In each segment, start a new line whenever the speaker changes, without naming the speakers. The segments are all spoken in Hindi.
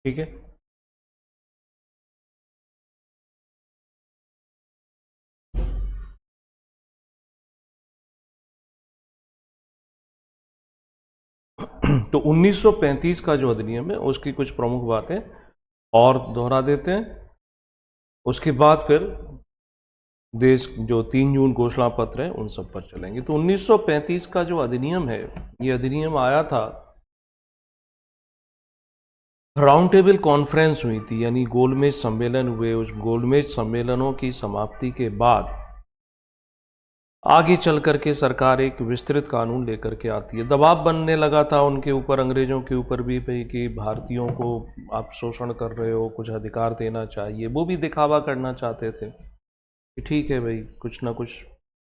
ठीक है। तो 1935 का जो अधिनियम है उसकी कुछ प्रमुख बातें और दोहरा देते हैं। उसके बाद फिर देश जो 3 जून घोषणा पत्र है उन सब पर चलेंगे। तो 1935 का जो अधिनियम है, ये अधिनियम आया था, राउंड टेबल कॉन्फ्रेंस हुई थी, यानी गोलमेज सम्मेलन हुए। उस गोलमेज सम्मेलनों की समाप्ति के बाद आगे चल करके सरकार एक विस्तृत कानून लेकर के आती है। दबाव बनने लगा था उनके ऊपर, अंग्रेजों के ऊपर भी कि भारतीयों को आप शोषण कर रहे हो, कुछ अधिकार देना चाहिए। वो भी दिखावा करना चाहते थे कि ठीक है भाई, कुछ ना कुछ,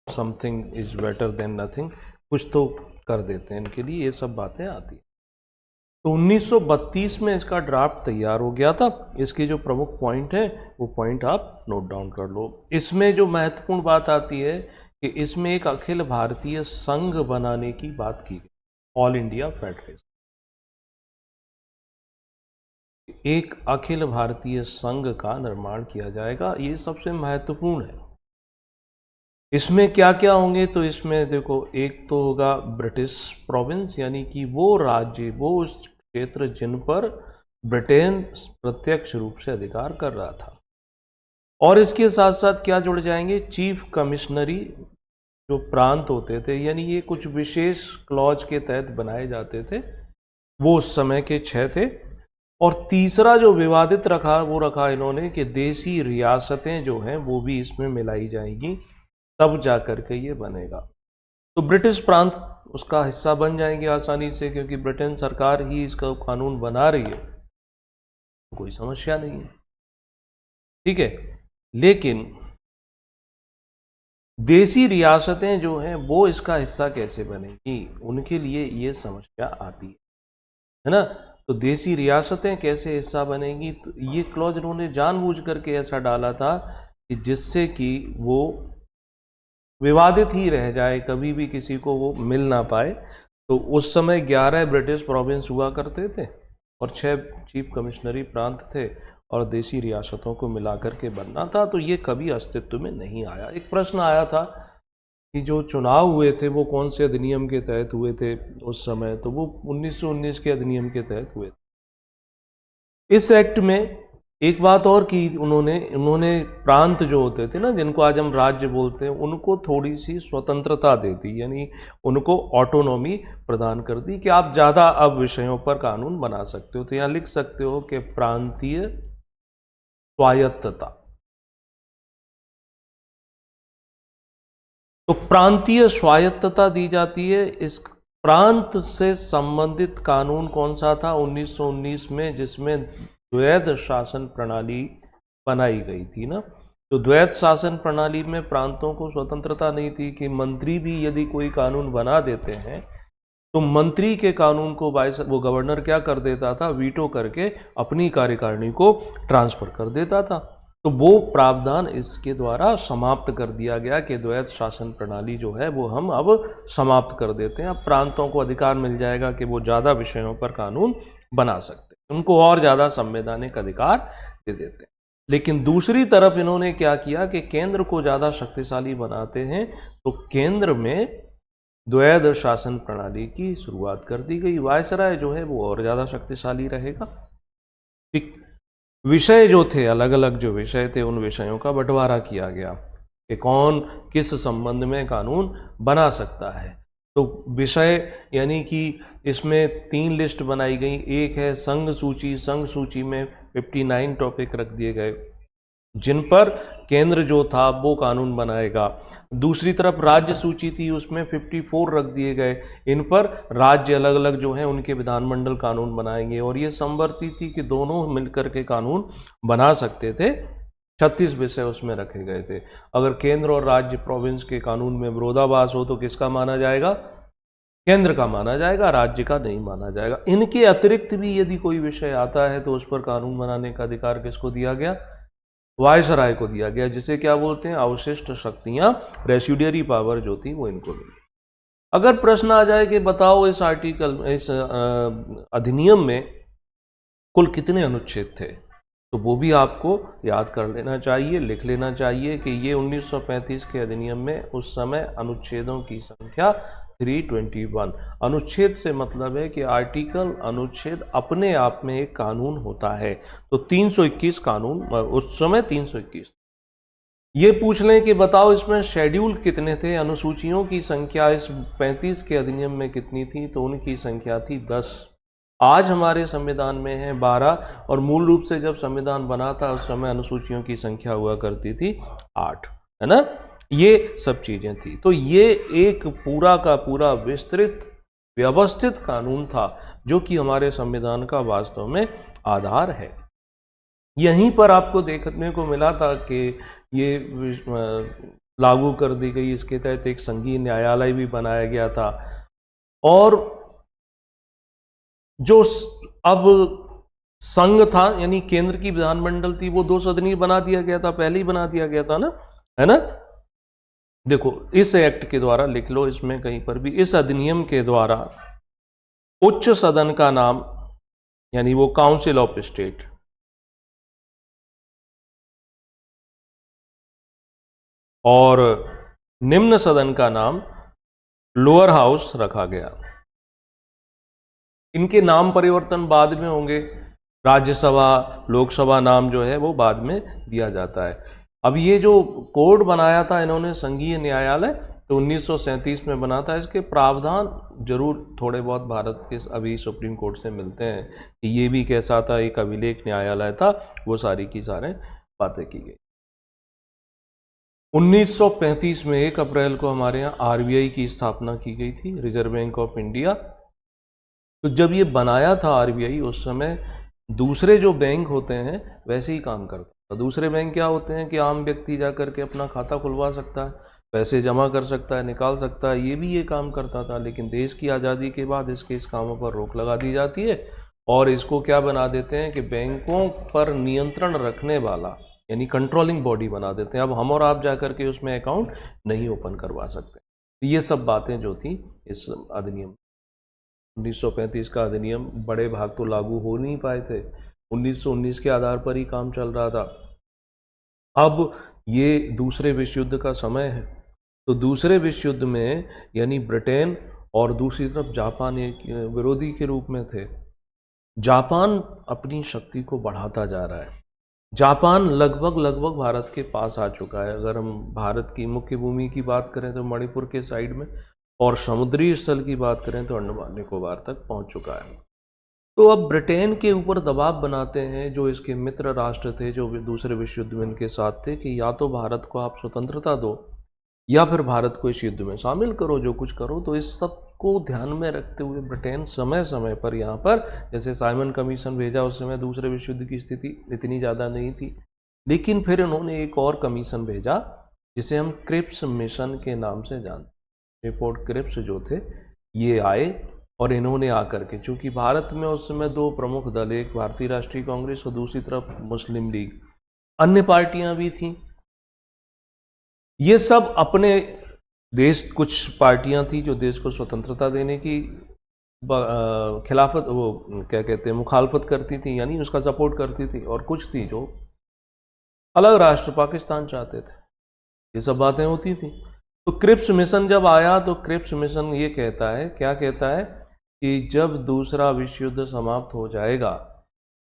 something is better than nothing, कुछ तो कर देते हैं इनके लिए, ये सब बातें आती। तो 1932 में इसका ड्राफ्ट तैयार हो गया था। इसके जो प्रमुख पॉइंट है वो पॉइंट आप नोट डाउन कर लो। इसमें जो महत्वपूर्ण बात आती है कि इसमें एक अखिल भारतीय संघ बनाने की बात की गई, ऑल इंडिया फेडरेशन। एक अखिल भारतीय संघ का निर्माण किया जाएगा, ये सबसे महत्वपूर्ण है। इसमें क्या क्या होंगे, तो इसमें देखो, एक तो होगा ब्रिटिश प्रोविंस, यानी कि वो राज्य, वो उस क्षेत्र जिन पर ब्रिटेन प्रत्यक्ष रूप से अधिकार कर रहा था। और इसके साथ साथ क्या जुड़ जाएंगे, चीफ कमिश्नरी जो प्रांत होते थे, यानी ये कुछ विशेष क्लॉज के तहत बनाए जाते थे, वो उस समय के 6 थे। और तीसरा जो विवादित रखा, वो रखा इन्होंने कि देसी रियासतें जो हैं वो भी इसमें मिलाई जाएंगी, तब जा करके ये बनेगा। तो ब्रिटिश प्रांत उसका हिस्सा बन जाएंगे आसानी से, क्योंकि ब्रिटेन सरकार ही इसका कानून बना रही है, तो कोई समस्या नहीं है। ठीक है, लेकिन देसी रियासतें जो हैं वो इसका हिस्सा कैसे बनेगी, उनके लिए ये समस्या आती है ना। तो देसी रियासतें कैसे हिस्सा बनेगी, तो ये क्लॉज इन्होंने जानबूझ करके ऐसा डाला था कि जिससे कि वो विवादित ही रह जाए, कभी भी किसी को वो मिल ना पाए। तो उस समय 11 ब्रिटिश प्रोविंस हुआ करते थे और 6 चीफ कमिश्नरी प्रांत थे, और देसी रियासतों को मिलाकर के बनना था। तो ये कभी अस्तित्व में नहीं आया। एक प्रश्न आया था कि जो चुनाव हुए थे वो कौन से अधिनियम के तहत हुए थे उस समय, तो वो 1919 के अधिनियम के तहत हुए थे। इस एक्ट में एक बात और की उन्होंने प्रांत जो होते थे ना, जिनको आज हम राज्य बोलते हैं, उनको थोड़ी सी स्वतंत्रता दे दी, यानी उनको ऑटोनॉमी प्रदान कर दी कि आप ज़्यादा अब विषयों पर कानून बना सकते हो। तो यहाँ लिख सकते हो कि प्रांतीय स्वायत्तता। तो प्रांतीय स्वायत्तता दी जाती है। इस प्रांत से संबंधित कानून कौन सा था 1919 में, जिसमें द्वैध शासन प्रणाली बनाई गई थी ना। तो द्वैध शासन प्रणाली में प्रांतों को स्वतंत्रता नहीं थी कि मंत्री भी यदि कोई कानून बना देते हैं तो मंत्री के कानून को वो गवर्नर क्या कर देता था, वीटो करके अपनी कार्यकारिणी को ट्रांसफर कर देता था। तो वो प्रावधान इसके द्वारा समाप्त कर दिया गया कि द्वैध शासन प्रणाली जो है वो हम अब समाप्त कर देते हैं। अब प्रांतों को अधिकार मिल जाएगा कि वो ज़्यादा विषयों पर कानून बना सकते हैं, उनको और ज़्यादा संवैधानिक अधिकार दे देते हैं। लेकिन दूसरी तरफ इन्होंने क्या किया कि केंद्र को ज़्यादा शक्तिशाली बनाते हैं, तो केंद्र में द्वैध शासन प्रणाली की शुरुआत कर दी गई। वायसराय जो है वो और ज़्यादा शक्तिशाली रहेगा। ठीक, विषय जो थे, अलग अलग जो विषय थे, उन विषयों का बंटवारा किया गया कि कौन किस संबंध में कानून बना सकता है। तो विषय यानी कि इसमें 3 लिस्ट बनाई गई। एक है संघ सूची, संघ सूची में 59 टॉपिक रख दिए गए जिन पर केंद्र जो था वो कानून बनाएगा। दूसरी तरफ राज्य सूची थी, उसमें 54 रख दिए गए, इन पर राज्य अलग अलग जो हैं उनके विधानमंडल कानून बनाएंगे। और ये समवर्ती थी कि दोनों मिलकर के कानून बना सकते थे। 36 विषय उसमें रखे गए थे। अगर केंद्र और राज्य प्रोविंस के कानून में विरोधाभास हो तो किसका माना जाएगा, केंद्र का माना जाएगा, राज्य का नहीं माना जाएगा। इनके अतिरिक्त भी यदि कोई विषय आता है तो उस पर कानून बनाने का अधिकार किसको दिया गया, वायसराय को दिया गया, जिसे क्या बोलते हैं, अवशिष्ट शक्तियां, रेसिड्यूरी पावर जो थी वो इनको मिली। अगर प्रश्न आ जाए कि बताओ इस आर्टिकल, इस अधिनियम में कुल कितने अनुच्छेद थे, तो वो भी आपको याद कर लेना चाहिए, लिख लेना चाहिए कि ये 1935 के अधिनियम में उस समय अनुच्छेदों की संख्या 321। अनुच्छेद से मतलब है कि आर्टिकल, अनुच्छेद अपने आप में एक कानून होता है। तो 321 कानून उस समय 321। ये पूछ लें कि बताओ इसमें शेड्यूल कितने थे, अनुसूचियों की संख्या इस 35 के अधिनियम में कितनी थी, तो उनकी संख्या थी 10। आज हमारे संविधान में है 12, और मूल रूप से जब संविधान बना था उस समय अनुसूचियों की संख्या हुआ करती थी 8, है ना। ये सब चीजें थी। तो ये एक पूरा का पूरा विस्तृत व्यवस्थित कानून था जो कि हमारे संविधान का वास्तव में आधार है। यहीं पर आपको देखने को मिला था कि ये लागू कर दी गई, इसके तहत एक संघीय न्यायालय भी बनाया गया था, और जो अब संघ था यानी केंद्र की विधानमंडल थी, वो 2 सदनीय बना दिया गया था, पहले ही बना दिया गया था ना, है ना। देखो इस एक्ट के द्वारा, लिख लो इसमें कहीं पर भी, इस अधिनियम के द्वारा उच्च सदन का नाम यानी वो काउंसिल ऑफ स्टेट, और निम्न सदन का नाम लोअर हाउस रखा गया। इनके नाम परिवर्तन बाद में होंगे, राज्यसभा, लोकसभा नाम जो है वो बाद में दिया जाता है। अब ये जो कोड बनाया था इन्होंने संघीय न्यायालय, तो 1937 में बना था। इसके प्रावधान जरूर थोड़े बहुत भारत के अभी सुप्रीम कोर्ट से मिलते हैं कि ये भी कैसा था, एक अभिलेख न्यायालय था, वो सारी की सारे बातें की गई। 1935 में 1 अप्रैल को हमारे यहाँ आरबीआई की स्थापना की गई थी, रिजर्व बैंक ऑफ इंडिया। तो जब ये बनाया था आरबीआई, उस समय दूसरे जो बैंक होते हैं वैसे ही काम करता था। दूसरे बैंक क्या होते हैं कि आम व्यक्ति जा करके अपना खाता खुलवा सकता है, पैसे जमा कर सकता है, निकाल सकता है, ये भी ये काम करता था। लेकिन देश की आज़ादी के बाद इस कामों पर रोक लगा दी जाती है, और इसको क्या बना देते हैं कि बैंकों पर नियंत्रण रखने वाला यानी कंट्रोलिंग बॉडी बना देते हैं। अब हम और आप जा करके उसमें अकाउंट नहीं ओपन करवा सकते। ये सब बातें जो थी इस अधिनियम, 1935 का अधिनियम बड़े भाग तो लागू हो नहीं पाए थे, 1919 के आधार पर ही काम चल रहा था। अब ये दूसरे विश्व युद्ध का समय है, तो दूसरे विश्व युद्ध में यानी ब्रिटेन और दूसरी तरफ जापान एक विरोधी के रूप में थे। जापान अपनी शक्ति को बढ़ाता जा रहा है। जापान लगभग भारत के पास आ चुका है। अगर हम भारत की मुख्य भूमि की बात करें तो मणिपुर के साइड में, और समुद्री स्थल की बात करें तो अंडमान निकोबार तक पहुंच चुका है। तो अब ब्रिटेन के ऊपर दबाव बनाते हैं जो इसके मित्र राष्ट्र थे, जो दूसरे विश्व युद्ध में इनके साथ थे, कि या तो भारत को आप स्वतंत्रता दो या फिर भारत को इस युद्ध में शामिल करो, जो कुछ करो। तो इस सब को ध्यान में रखते हुए ब्रिटेन समय समय पर यहाँ पर, जैसे साइमन कमीशन भेजा, उस समय दूसरे विश्व युद्ध की स्थिति इतनी ज़्यादा नहीं थी, लेकिन फिर उन्होंने एक और कमीशन भेजा जिसे हम क्रिप्स मिशन के नाम से जानते हैं। रिपोर्ट क्रिप्स जो थे ये आए, और इन्होंने आकर के, चूँकि भारत में उस समय 2 प्रमुख दल, एक भारतीय राष्ट्रीय कांग्रेस और दूसरी तरफ मुस्लिम लीग, अन्य पार्टियां भी थीं। ये सब अपने देश, कुछ पार्टियां थी जो देश को स्वतंत्रता देने की खिलाफत, वो क्या कहते हैं, मुखालफत करती थी, यानी उसका सपोर्ट करती थी, और कुछ थी जो अलग राष्ट्र पाकिस्तान चाहते थे। ये सब बातें होती थी। तो क्रिप्स मिशन जब आया, तो क्रिप्स मिशन ये कहता है, क्या कहता है कि जब दूसरा विश्व युद्ध समाप्त हो जाएगा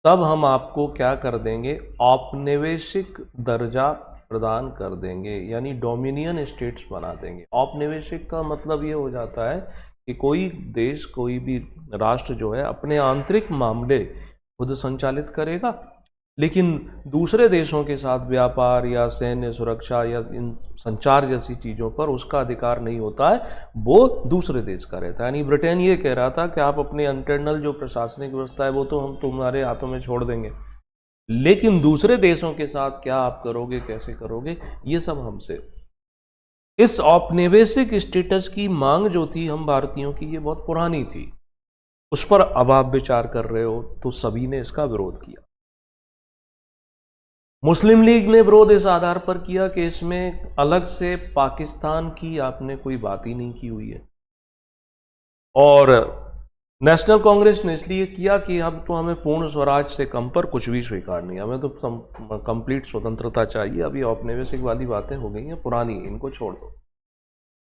तब हम आपको क्या कर देंगे, औपनिवेशिक दर्जा प्रदान कर देंगे, यानी डोमिनियन स्टेट्स बना देंगे। औपनिवेशिक का मतलब ये हो जाता है कि कोई देश, कोई भी राष्ट्र जो है अपने आंतरिक मामले खुद संचालित करेगा, लेकिन दूसरे देशों के साथ व्यापार या सैन्य सुरक्षा या इन संचार जैसी चीज़ों पर उसका अधिकार नहीं होता है, वो दूसरे देश का रहता है। यानी ब्रिटेन ये कह रहा था कि आप अपने इंटरनल जो प्रशासनिक व्यवस्था है वो तो हम तुम्हारे हाथों में छोड़ देंगे, लेकिन दूसरे देशों के साथ क्या आप करोगे, कैसे करोगे, ये सब हमसे। इस औपनिवेशिक स्टेटस की मांग जो थी हम भारतीयों की, ये बहुत पुरानी थी। उस पर अब आप विचार कर रहे हो, तो सभी ने इसका विरोध किया। मुस्लिम लीग ने विरोध इस आधार पर किया कि इसमें अलग से पाकिस्तान की आपने कोई बात ही नहीं की हुई है, और नेशनल कांग्रेस ने इसलिए किया कि अब तो हमें पूर्ण स्वराज से कम पर कुछ भी स्वीकार नहीं, हमें तो कंप्लीट स्वतंत्रता चाहिए। अभी औपनिवेशिक वाली बातें हो गई हैं, पुरानी, इनको छोड़ दो।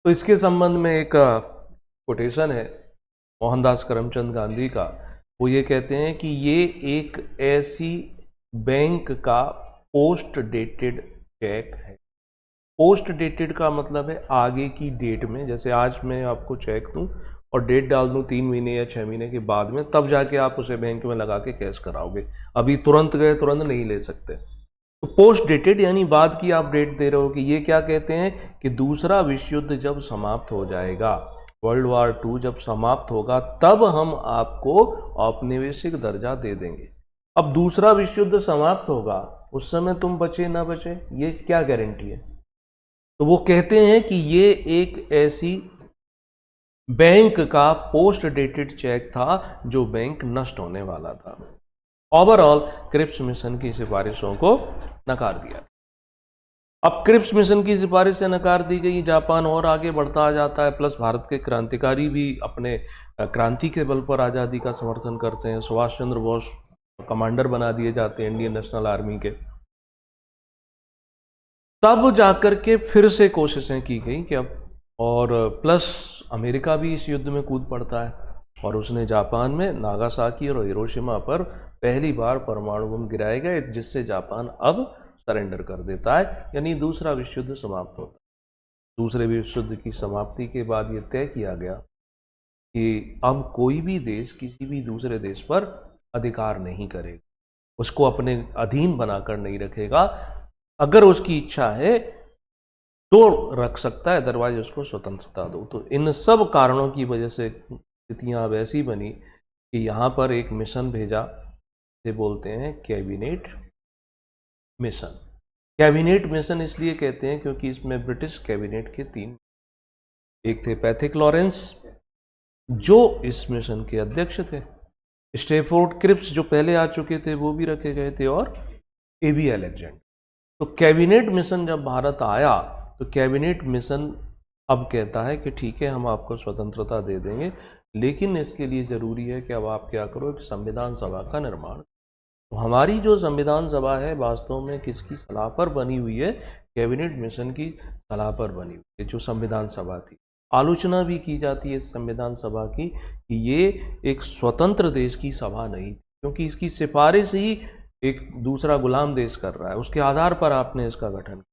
तो इसके संबंध में एक कोटेशन है मोहनदास करमचंद गांधी का। वो ये कहते हैं कि ये एक ऐसी बैंक का पोस्ट डेटेड चेक है। पोस्ट डेटेड का मतलब है आगे की डेट में, जैसे आज मैं आपको चेक दूं और डेट डाल दूं 3 महीने या 6 महीने के बाद में, तब जाके आप उसे बैंक में लगा के कैश कराओगे। अभी तुरंत गए तुरंत नहीं ले सकते। तो पोस्ट डेटेड यानी बाद की आप डेट दे रहे हो। कि ये क्या कहते हैं कि दूसरा विश्व युद्ध जब समाप्त हो जाएगा, वर्ल्ड वार 2 जब समाप्त होगा, तब हम आपको औपनिवेशिक दर्जा दे देंगे। अब दूसरा विश्व युद्ध समाप्त होगा, उस समय तुम बचे ना बचे, ये क्या गारंटी है? तो वो कहते हैं कि ये एक ऐसी बैंक का पोस्ट डेटेड चेक था जो बैंक नष्ट होने वाला था। ओवरऑल क्रिप्स मिशन की सिफारिशों को नकार दिया। अब क्रिप्स मिशन की सिफारिशें नकार दी गई, जापान और आगे बढ़ता जाता है, प्लस भारत के क्रांतिकारी भी अपने क्रांति के बल पर आज़ादी का समर्थन करते हैं। सुभाष चंद्र बोस कमांडर बना दिए जाते हैं इंडियन नेशनल आर्मी के। तब जाकर के फिर से कोशिशें की गई कि अब, और प्लस अमेरिका भी इस युद्ध में कूद पड़ता है और उसने जापान में नागासाकी और हिरोशिमा पर पहली बार परमाणु बम गिराए गए, जिससे जापान अब सरेंडर कर देता है, यानी दूसरा विश्व युद्ध समाप्त होता है। दूसरे विश्व युद्ध की समाप्ति के बाद ये तय किया गया कि अब कोई भी देश किसी भी दूसरे देश पर अधिकार नहीं करेगा, उसको अपने अधीन बनाकर नहीं रखेगा। अगर उसकी इच्छा है तो रख सकता है, अदरवाइज उसको स्वतंत्रता दो। तो इन सब कारणों की वजह से स्थितियां अब ऐसी बनी कि यहाँ पर एक मिशन भेजा, से बोलते हैं कैबिनेट मिशन। कैबिनेट मिशन इसलिए कहते हैं क्योंकि इसमें ब्रिटिश कैबिनेट के 3, एक थे पैथिक लॉरेंस जो इस मिशन के अध्यक्ष थे, स्टेफोर्ड क्रिप्स जो पहले आ चुके थे वो भी रखे गए थे, और एबी अलेक्जेंडर। तो कैबिनेट मिशन जब भारत आया तो कैबिनेट मिशन अब कहता है कि ठीक है, हम आपको स्वतंत्रता दे देंगे, लेकिन इसके लिए ज़रूरी है कि अब आप क्या करो, कि संविधान सभा का निर्माण। तो हमारी जो संविधान सभा है वास्तव में किसकी सलाह पर बनी हुई है? कैबिनेट मिशन की सलाह पर बनी हुई है जो संविधान सभा थी। आलोचना भी की जाती है इस संविधान सभा की कि ये एक स्वतंत्र देश की सभा नहीं थी, क्योंकि इसकी सिफारिश ही एक दूसरा गुलाम देश कर रहा है, उसके आधार पर आपने इसका गठन किया।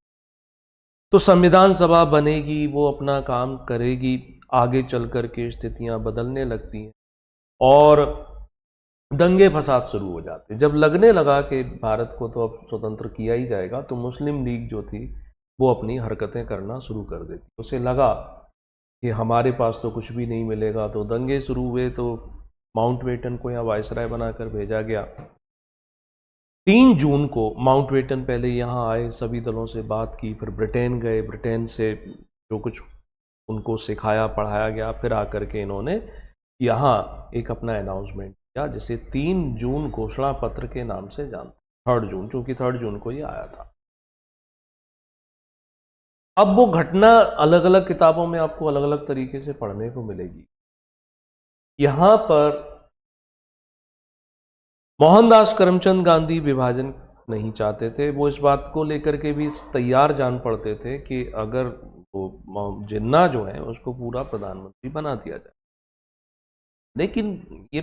तो संविधान सभा बनेगी, वो अपना काम करेगी, आगे चल कर के स्थितियां बदलने लगती हैं और दंगे फसाद शुरू हो जाते। जब लगने लगा कि भारत को तो अब स्वतंत्र किया ही जाएगा, तो मुस्लिम लीग जो थी वो अपनी हरकतें करना शुरू कर देती। उसे लगा कि हमारे पास तो कुछ भी नहीं मिलेगा, तो दंगे शुरू हुए। तो माउंटबेटन को यहाँ वायसराय बनाकर भेजा गया। 3 जून को माउंटबेटन पहले यहाँ आए, सभी दलों से बात की, फिर ब्रिटेन गए, ब्रिटेन से जो कुछ उनको सिखाया पढ़ाया गया, फिर आकर के इन्होंने यहाँ एक अपना अनाउंसमेंट किया, जिसे 3 जून घोषणा पत्र के नाम से जानते, 3 जून, चूंकि 3 जून को ये आया था। अब वो घटना अलग अलग किताबों में आपको अलग अलग तरीके से पढ़ने को मिलेगी। यहां पर मोहनदास करमचंद गांधी विभाजन नहीं चाहते थे। वो इस बात को लेकर के भी तैयार जान पड़ते थे कि अगर वो जिन्ना जो है उसको पूरा प्रधानमंत्री बना दिया जाए, लेकिन ये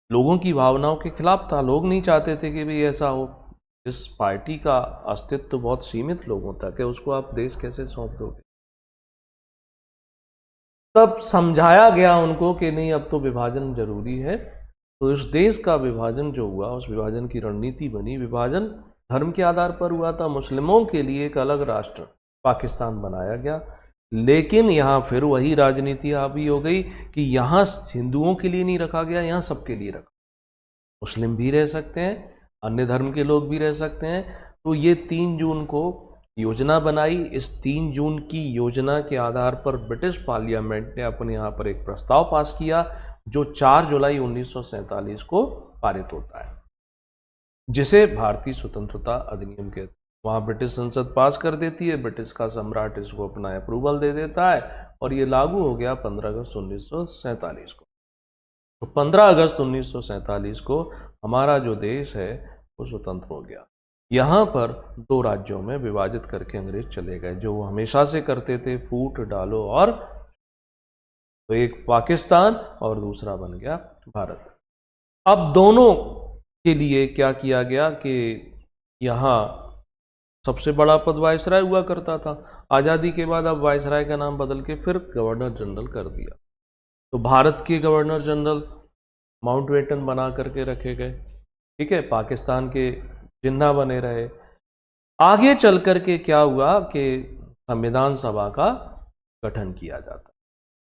लोगों की भावनाओं के खिलाफ था। लोग नहीं चाहते थे कि भाई ऐसा हो। इस पार्टी का अस्तित्व तो बहुत सीमित लोगों तक है, उसको आप देश कैसे सौंप दोगे? तब समझाया गया उनको कि नहीं, अब तो विभाजन जरूरी है। तो इस देश का विभाजन जो हुआ, उस विभाजन की रणनीति बनी। विभाजन धर्म के आधार पर हुआ था। मुस्लिमों के लिए एक अलग राष्ट्र पाकिस्तान बनाया गया, लेकिन यहाँ फिर वही राजनीति हावी हो गई कि यहाँ हिंदुओं के लिए नहीं रखा गया, यहाँ सबके लिए रखा। मुस्लिम भी रह सकते हैं, अन्य धर्म के लोग भी रह सकते हैं। तो ये 3 जून को योजना बनाई। इस 3 जून की योजना के आधार पर ब्रिटिश पार्लियामेंट ने अपने यहाँ पर एक प्रस्ताव पास किया, जो 4 जुलाई 1947 को पारित होता है, जिसे भारतीय स्वतंत्रता अधिनियम कहते हैं। वहाँ ब्रिटिश संसद पास कर देती है, ब्रिटिश का सम्राट इसको अपना अप्रूवल दे देता है और ये लागू हो गया 15 अगस्त 1947 को। तो 15 अगस्त 1947 को हमारा जो देश है वो स्वतंत्र हो गया। यहाँ पर 2 राज्यों में विभाजित करके अंग्रेज चले गए, जो वो हमेशा से करते थे, फूट डालो और, तो एक पाकिस्तान और दूसरा बन गया भारत। अब दोनों के लिए क्या किया गया कि यहाँ सबसे बड़ा पद वायसराय हुआ करता था। आज़ादी के बाद अब वायसराय का नाम बदल के फिर गवर्नर जनरल कर दिया। तो भारत के गवर्नर जनरल माउंटबेटन बना करके रखे गए, ठीक है, पाकिस्तान के जिन्ना बने रहे। आगे चल करके क्या हुआ कि संविधान सभा का गठन किया जाता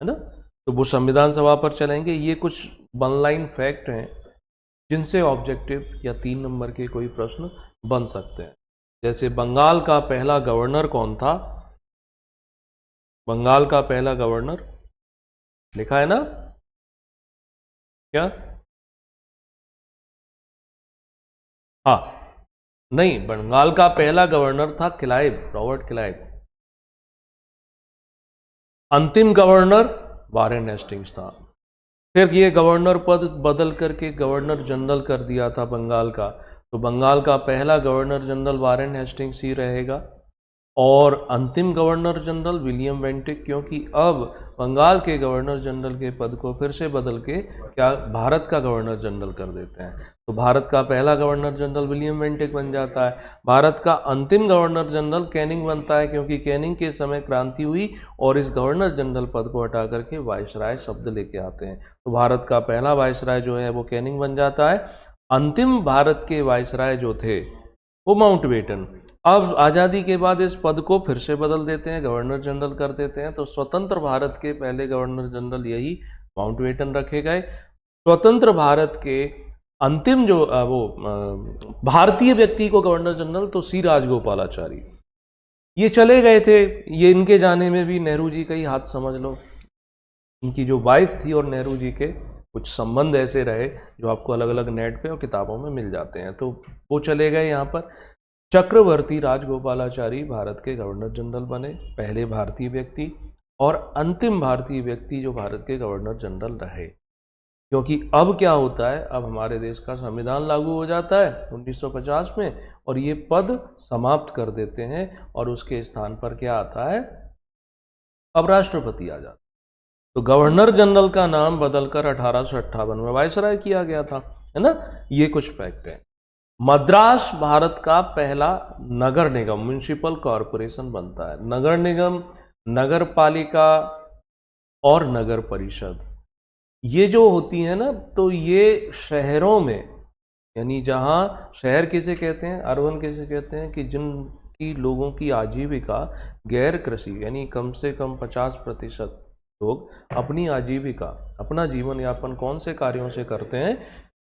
है ना। तो वो संविधान सभा पर चलेंगे। ये कुछ वन लाइन फैक्ट हैं जिनसे ऑब्जेक्टिव या 3 नंबर के कोई प्रश्न बन सकते हैं। जैसे बंगाल का पहला गवर्नर कौन था? बंगाल का पहला गवर्नर लिखा है ना क्या? हाँ, नहीं, बंगाल का पहला गवर्नर था क्लाइव, रॉबर्ट क्लाइव। अंतिम गवर्नर वारेन हेस्टिंग्स था। फिर ये गवर्नर पद बदल करके गवर्नर जनरल कर दिया था बंगाल का। तो बंगाल का पहला गवर्नर जनरल वारेन हेस्टिंग्स ही रहेगा और अंतिम गवर्नर जनरल विलियम बेंटिक, क्योंकि अब बंगाल के गवर्नर जनरल के पद को फिर से बदल के क्या भारत का गवर्नर जनरल कर देते हैं। तो भारत का पहला गवर्नर जनरल विलियम बेंटिक बन जाता है। भारत का अंतिम गवर्नर जनरल कैनिंग बनता है, क्योंकि कैनिंग के समय क्रांति हुई और इस गवर्नर जनरल पद को हटा करके वायसराय शब्द लेके आते हैं। तो भारत का पहला वायसराय जो है वो कैनिंग बन जाता है। अंतिम भारत के वायसराय जो थे वो माउंटबेटन। अब आज़ादी के बाद इस पद को फिर से बदल देते हैं, गवर्नर जनरल कर देते हैं। तो स्वतंत्र भारत के पहले गवर्नर जनरल यही माउंटबेटन रखे गए। स्वतंत्र भारत के अंतिम जो भारतीय व्यक्ति को गवर्नर जनरल तो सी राजगोपालाचारी, ये चले गए थे। ये इनके जाने में भी नेहरू जी का ही हाथ समझ लो। इनकी जो वाइफ थी और नेहरू जी के कुछ संबंध ऐसे रहे जो आपको अलग अलग नेट पे और किताबों में मिल जाते हैं। तो वो चले गए यहाँ पर। चक्रवर्ती राजगोपालाचारी भारत के गवर्नर जनरल बने, पहले भारतीय व्यक्ति और अंतिम भारतीय व्यक्ति जो भारत के गवर्नर जनरल रहे। क्योंकि अब क्या होता है, अब हमारे देश का संविधान लागू हो जाता है 1950 में और ये पद समाप्त कर देते हैं और उसके स्थान पर क्या आता है, अब राष्ट्रपति आ जाता है। तो गवर्नर जनरल का नाम बदलकर 1858 में वायसराय किया गया था, है ना। ये कुछ फैक्ट है। मद्रास भारत का पहला नगर निगम, म्युनिसिपल कॉरपोरेशन बनता है। नगर निगम, नगर पालिका और नगर परिषद, ये जो होती है ना, तो ये शहरों में, यानी जहां शहर किसे कहते हैं, अर्बन किसे कहते हैं, कि जिनकी लोगों की आजीविका गैर कृषि, यानी कम से कम 50% लोग अपनी आजीविका, अपना जीवन यापन कौन से कार्यों से करते हैं,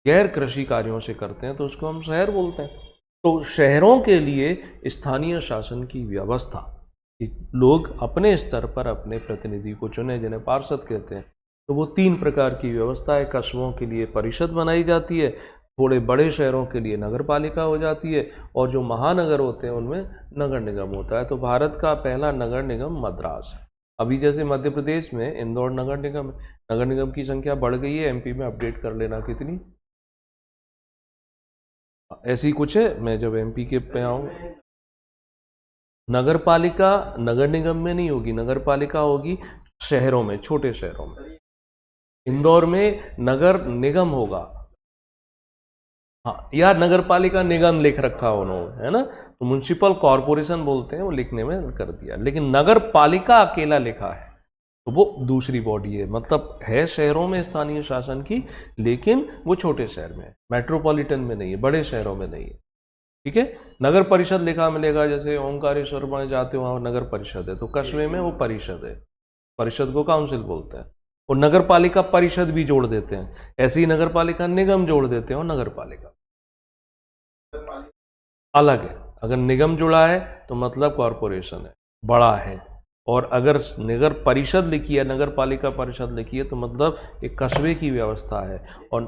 गैर कृषि कार्यों से करते हैं, तो उसको हम शहर बोलते हैं। तो शहरों के लिए स्थानीय शासन की व्यवस्था, कि लोग अपने स्तर पर अपने प्रतिनिधि को चुने, जिन्हें पार्षद कहते हैं। तो वो 3 प्रकार की व्यवस्था है। कस्बों के लिए परिषद बनाई जाती है, थोड़े बड़े शहरों के लिए नगर पालिका हो जाती है और जो महानगर होते हैं उनमें नगर निगम होता है। तो भारत का पहला नगर निगम मद्रास है। अभी जैसे मध्य प्रदेश में इंदौर नगर निगम है, नगर निगम की संख्या बढ़ गई है। एमपी में अपडेट कर लेना कितनी, ऐसी कुछ है। मैं जब एमपी के पे आऊँ, नगर पालिका नगर निगम में नहीं होगी, नगर पालिका होगी शहरों में, छोटे शहरों में। इंदौर में नगर निगम होगा, हाँ, या नगर पालिका निगम लिख रखा उन्होंने, है ना। तो म्युनिसिपल कॉरपोरेशन बोलते हैं, वो लिखने में कर दिया, लेकिन नगर पालिका अकेला लिखा है, तो वो दूसरी बॉडी है। मतलब है शहरों में स्थानीय शासन की, लेकिन वो छोटे शहर में है, मेट्रोपॉलिटन में नहीं है, बड़े शहरों में नहीं है, ठीक है। नगर परिषद लिखा मिलेगा, जैसे ओंकारेश्वर में जाते हो वहाँ नगर परिषद है, तो कस्बे में वो परिषद है, परिषद को काउंसिल बोलते हैं। और नगर पालिका परिषद भी जोड़ देते हैं, ऐसे ही नगर पालिका निगम जोड़ देते हैं और नगर पालिका अलग है। अगर निगम जुड़ा है तो मतलब कॉरपोरेशन है, बड़ा है। और अगर नगर परिषद लिखी है, नगर पालिका परिषद लिखी है, तो मतलब एक कस्बे की व्यवस्था है। और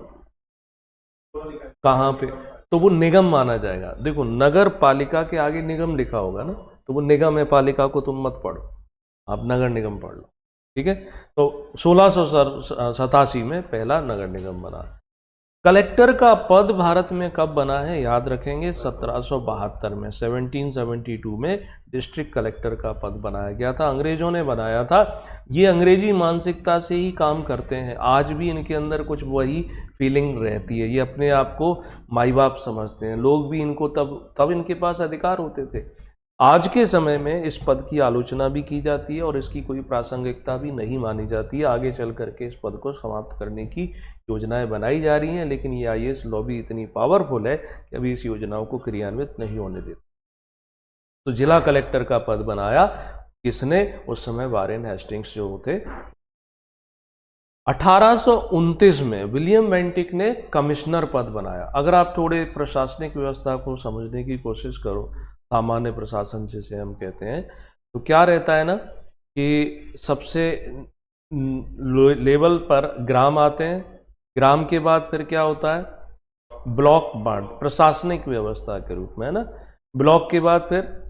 कहाँ पे, तो वो निगम माना जाएगा। देखो, नगर पालिका के आगे निगम लिखा होगा ना, तो वो निगम है, पालिका को तुम मत पढ़ो, आप नगर निगम पढ़ लो, ठीक है। तो 1687 में पहला नगर निगम बना। कलेक्टर का पद भारत में कब बना है याद रखेंगे, 1772 में, 1772 में डिस्ट्रिक्ट कलेक्टर का पद बनाया गया था, अंग्रेजों ने बनाया था। ये अंग्रेजी मानसिकता से ही काम करते हैं, आज भी इनके अंदर कुछ वही फीलिंग रहती है, ये अपने आप को माई बाप समझते हैं, लोग भी इनको तब इनके पास अधिकार होते थे। आज के समय में इस पद की आलोचना भी की जाती है और इसकी कोई प्रासंगिकता भी नहीं मानी जाती है, आगे चल करके इस पद को समाप्त करने की योजनाएं बनाई जा रही हैं, लेकिन ये आईएएस लॉबी इतनी पावरफुल है कि अभी इस योजनाओं को क्रियान्वित नहीं होने देती। तो जिला कलेक्टर का पद बनाया किसने, उस समय वारेन हेस्टिंग्स जो थे। 1829 में विलियम बेंटिक ने कमिश्नर पद बनाया। अगर आप थोड़े प्रशासनिक व्यवस्था को समझने की कोशिश करो, सामान्य प्रशासन जिसे हम कहते हैं, तो क्या रहता है ना कि सबसे लेवल पर ग्राम आते हैं, ग्राम के बाद फिर क्या होता है, ब्लॉक बांट, प्रशासनिक व्यवस्था के रूप में, है ना। ब्लॉक के बाद फिर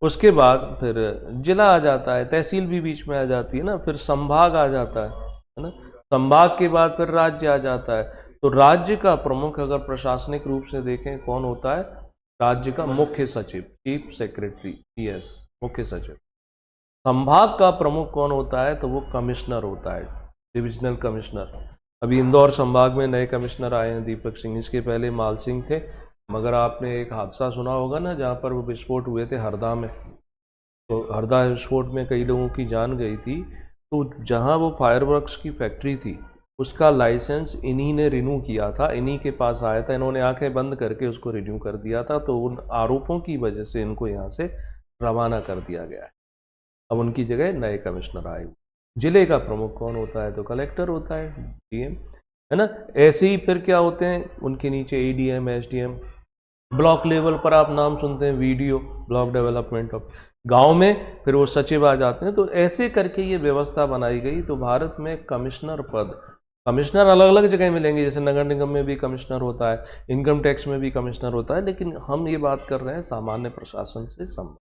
उसके बाद फिर जिला आ जाता है, तहसील भी बीच में आ जाती है ना, फिर संभाग आ जाता है ना, संभाग के बाद फिर राज्य आ जाता है। तो राज्य का प्रमुख अगर प्रशासनिक रूप से देखें कौन होता है, राज्य का मुख्य सचिव, चीफ सेक्रेटरी, सीएस, मुख्य सचिव। संभाग का प्रमुख कौन होता है, तो वो कमिश्नर होता है, डिविजनल कमिश्नर। अभी इंदौर संभाग में नए कमिश्नर आए हैं, दीपक सिंह, इसके पहले माल सिंह थे। मगर आपने एक हादसा सुना होगा ना, जहाँ पर वो विस्फोट हुए थे हरदा में, तो हरदा विस्फोट में कई लोगों की जान गई थी। तो जहाँ वो फायरवर्क्स की फैक्ट्री थी, उसका लाइसेंस इन्हीं ने रिन्यू किया था, इन्हीं के पास आया था, इन्होंने आंखें बंद करके उसको रिन्यू कर दिया था। तो उन आरोपों की वजह से इनको यहाँ से रवाना कर दिया गया है। अब उनकी जगह नए कमिश्नर आए। जिले का प्रमुख कौन होता है, तो कलेक्टर होता है, डीएम, है ना। ऐसे ही फिर क्या होते हैं, उनके नीचे एडीएम, एसडीएम। ब्लॉक लेवल पर आप नाम सुनते हैं वीडीओ, ब्लॉक डेवलपमेंट ऑफ। गांव में फिर वो सचिव आ जाते हैं। तो ऐसे करके ये व्यवस्था बनाई गई। तो भारत में कमिश्नर पद, कमिश्नर अलग अलग जगह मिलेंगे, जैसे नगर निगम में भी कमिश्नर होता है, इनकम टैक्स में भी कमिश्नर होता है, लेकिन हम ये बात कर रहे हैं सामान्य प्रशासन से संबंधित।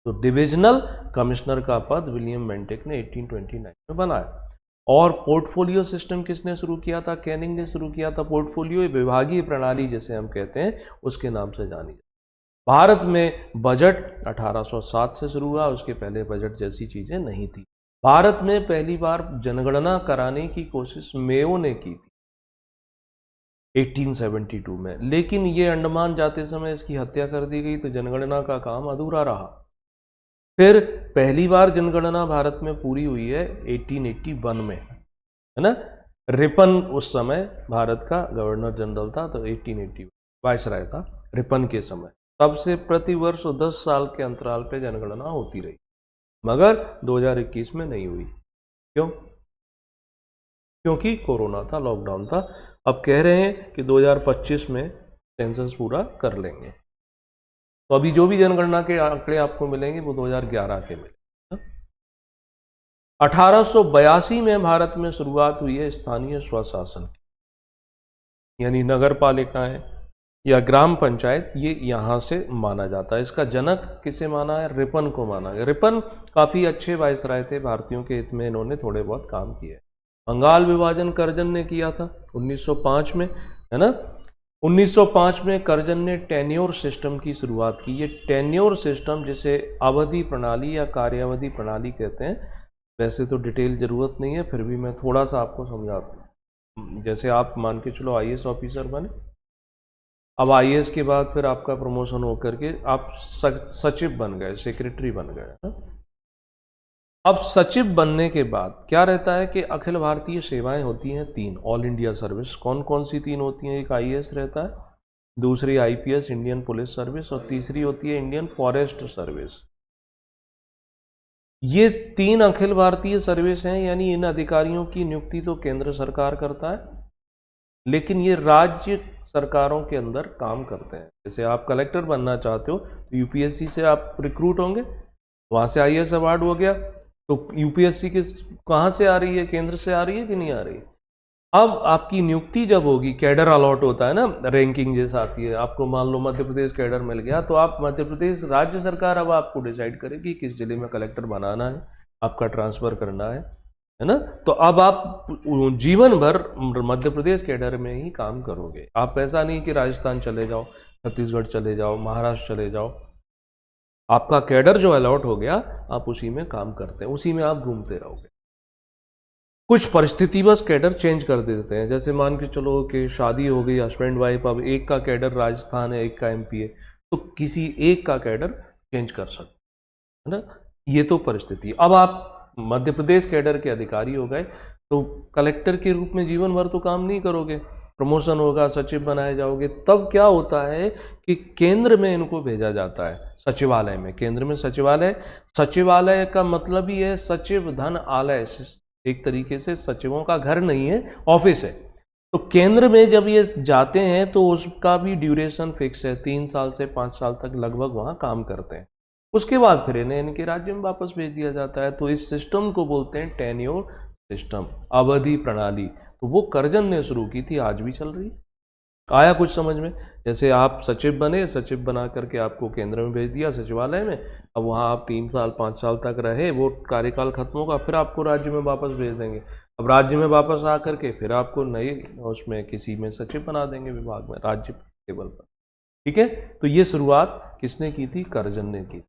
तो डिविजनल कमिश्नर का पद विलियम बेंटिक ने 1829 में बनाया। और पोर्टफोलियो सिस्टम किसने शुरू किया था, कैनिंग ने शुरू किया था। पोर्टफोलियो विभागीय प्रणाली जिसे हम कहते हैं, उसके नाम से जानी जाती है। भारत में बजट 1807 से शुरू हुआ, उसके पहले बजट जैसी चीजें नहीं थी। भारत में पहली बार जनगणना कराने की कोशिश मेयो ने की थी 1872 में, लेकिन ये अंडमान जाते समय इसकी हत्या कर दी गई, तो जनगणना का काम अधूरा रहा। फिर पहली बार जनगणना भारत में पूरी हुई है 1881 में, है ना। रिपन उस समय भारत का गवर्नर जनरल था, तो 1880 वायसराय था रिपन के समय। तब से प्रति वर्ष 10 साल के अंतराल पे जनगणना होती रही, मगर 2021 में नहीं हुई। क्यों? क्योंकि कोरोना था, लॉकडाउन था। अब कह रहे हैं कि 2025 में सेंसस पूरा कर लेंगे। तो अभी जो भी जनगणना के आंकड़े आपको मिलेंगे वो 2011 के मिलेंगे। 1882 में भारत में शुरुआत हुई है स्थानीय स्वशासन की, यानी नगर पालिकाएं या ग्राम पंचायत, ये यहाँ से माना जाता है। इसका जनक किसे माना है, रिपन को माना है। रिपन काफ़ी अच्छे वायसराय थे, भारतीयों के हित में इन्होंने थोड़े बहुत काम किए। बंगाल विभाजन कर्जन ने किया था 1905 में, है ना। 1905 में कर्जन ने टेन्योर सिस्टम की शुरुआत की। ये टेन्योर सिस्टम, जिसे अवधि प्रणाली या कार्यावधि प्रणाली कहते हैं, वैसे तो डिटेल ज़रूरत नहीं है, फिर भी मैं थोड़ा सा आपको समझाता हूँ। जैसे आप मान के चलो आईएएस ऑफिसर बने, अब आईएएस के बाद फिर आपका प्रमोशन होकर के आप सचिव बन गए, सेक्रेटरी बन गए। अब सचिव बनने के बाद क्या रहता है कि अखिल भारतीय सेवाएं होती हैं 3, ऑल इंडिया सर्विस। कौन कौन सी 3 होती हैं? एक आईएएस रहता है, दूसरी आईपीएस, इंडियन पुलिस सर्विस, और तीसरी होती है इंडियन फॉरेस्ट सर्विस। ये 3 अखिल भारतीय सर्विस हैं, यानी इन अधिकारियों की नियुक्ति तो केंद्र सरकार करता है, लेकिन ये राज्य सरकारों के अंदर काम करते हैं। जैसे आप कलेक्टर बनना चाहते हो तो यूपीएससी से आप रिक्रूट होंगे, वहाँ से आईएएस अवार्ड हो गया, तो यूपीएससी किस कहाँ से आ रही है, केंद्र से आ रही है कि नहीं आ रही। अब आपकी नियुक्ति जब होगी, कैडर अलॉट होता है ना, रैंकिंग जैसा आती है। आपको मान लो मध्य प्रदेश कैडर मिल गया, तो आप मध्य प्रदेश राज्य सरकार अब आपको डिसाइड करेगी किस जिले में कलेक्टर बनाना है, आपका ट्रांसफ़र करना है। है ना। तो अब आप जीवन भर मध्य प्रदेश कैडर में ही काम करोगे। आप ऐसा नहीं कि राजस्थान चले जाओ, छत्तीसगढ़ चले जाओ, महाराष्ट्र चले जाओ। आपका कैडर जो अलॉट हो गया, आप उसी में काम करते हैं, उसी में आप घूमते रहोगे। कुछ परिस्थिति बस कैडर चेंज कर देते हैं। जैसे मान के चलो कि शादी हो गई, हस्बैंड वाइफ, अब एक का कैडर राजस्थान है, एक का एमपी है, तो किसी एक का कैडर चेंज कर सकते है ना। ये तो परिस्थिति। अब आप मध्य प्रदेश कैडर के अधिकारी हो गए, तो कलेक्टर के रूप में जीवन भर तो काम नहीं करोगे, प्रमोशन होगा, सचिव बनाए जाओगे। तब क्या होता है कि केंद्र में इनको भेजा जाता है, सचिवालय में। केंद्र में सचिवालय, सचिवालय का मतलब ही है सचिव धन आलय, एक तरीके से सचिवों का घर नहीं है, ऑफिस है। तो केंद्र में जब ये जाते हैं तो उसका भी ड्यूरेशन फिक्स है, 3 साल से 5 साल तक लगभग वहाँ काम करते हैं। उसके बाद फिर इन्हें इनके राज्य में वापस भेज दिया जाता है। तो इस सिस्टम को बोलते हैं टेन्योर सिस्टम, अवधि प्रणाली। तो वो कर्जन ने शुरू की थी, आज भी चल रही है। आया कुछ समझ में? जैसे आप सचिव बने, सचिव बना करके आपको केंद्र में भेज दिया, सचिवालय में। अब वहाँ आप 3 साल 5 साल तक रहे, वो कार्यकाल खत्म होगा, फिर आपको राज्य में वापस भेज देंगे। अब राज्य में वापस आ करके फिर आपको नए उसमें किसी में सचिव बना देंगे, विभाग में, राज्य लेवल पर। ठीक है। तो ये शुरुआत किसने की थी? कर्जन ने की।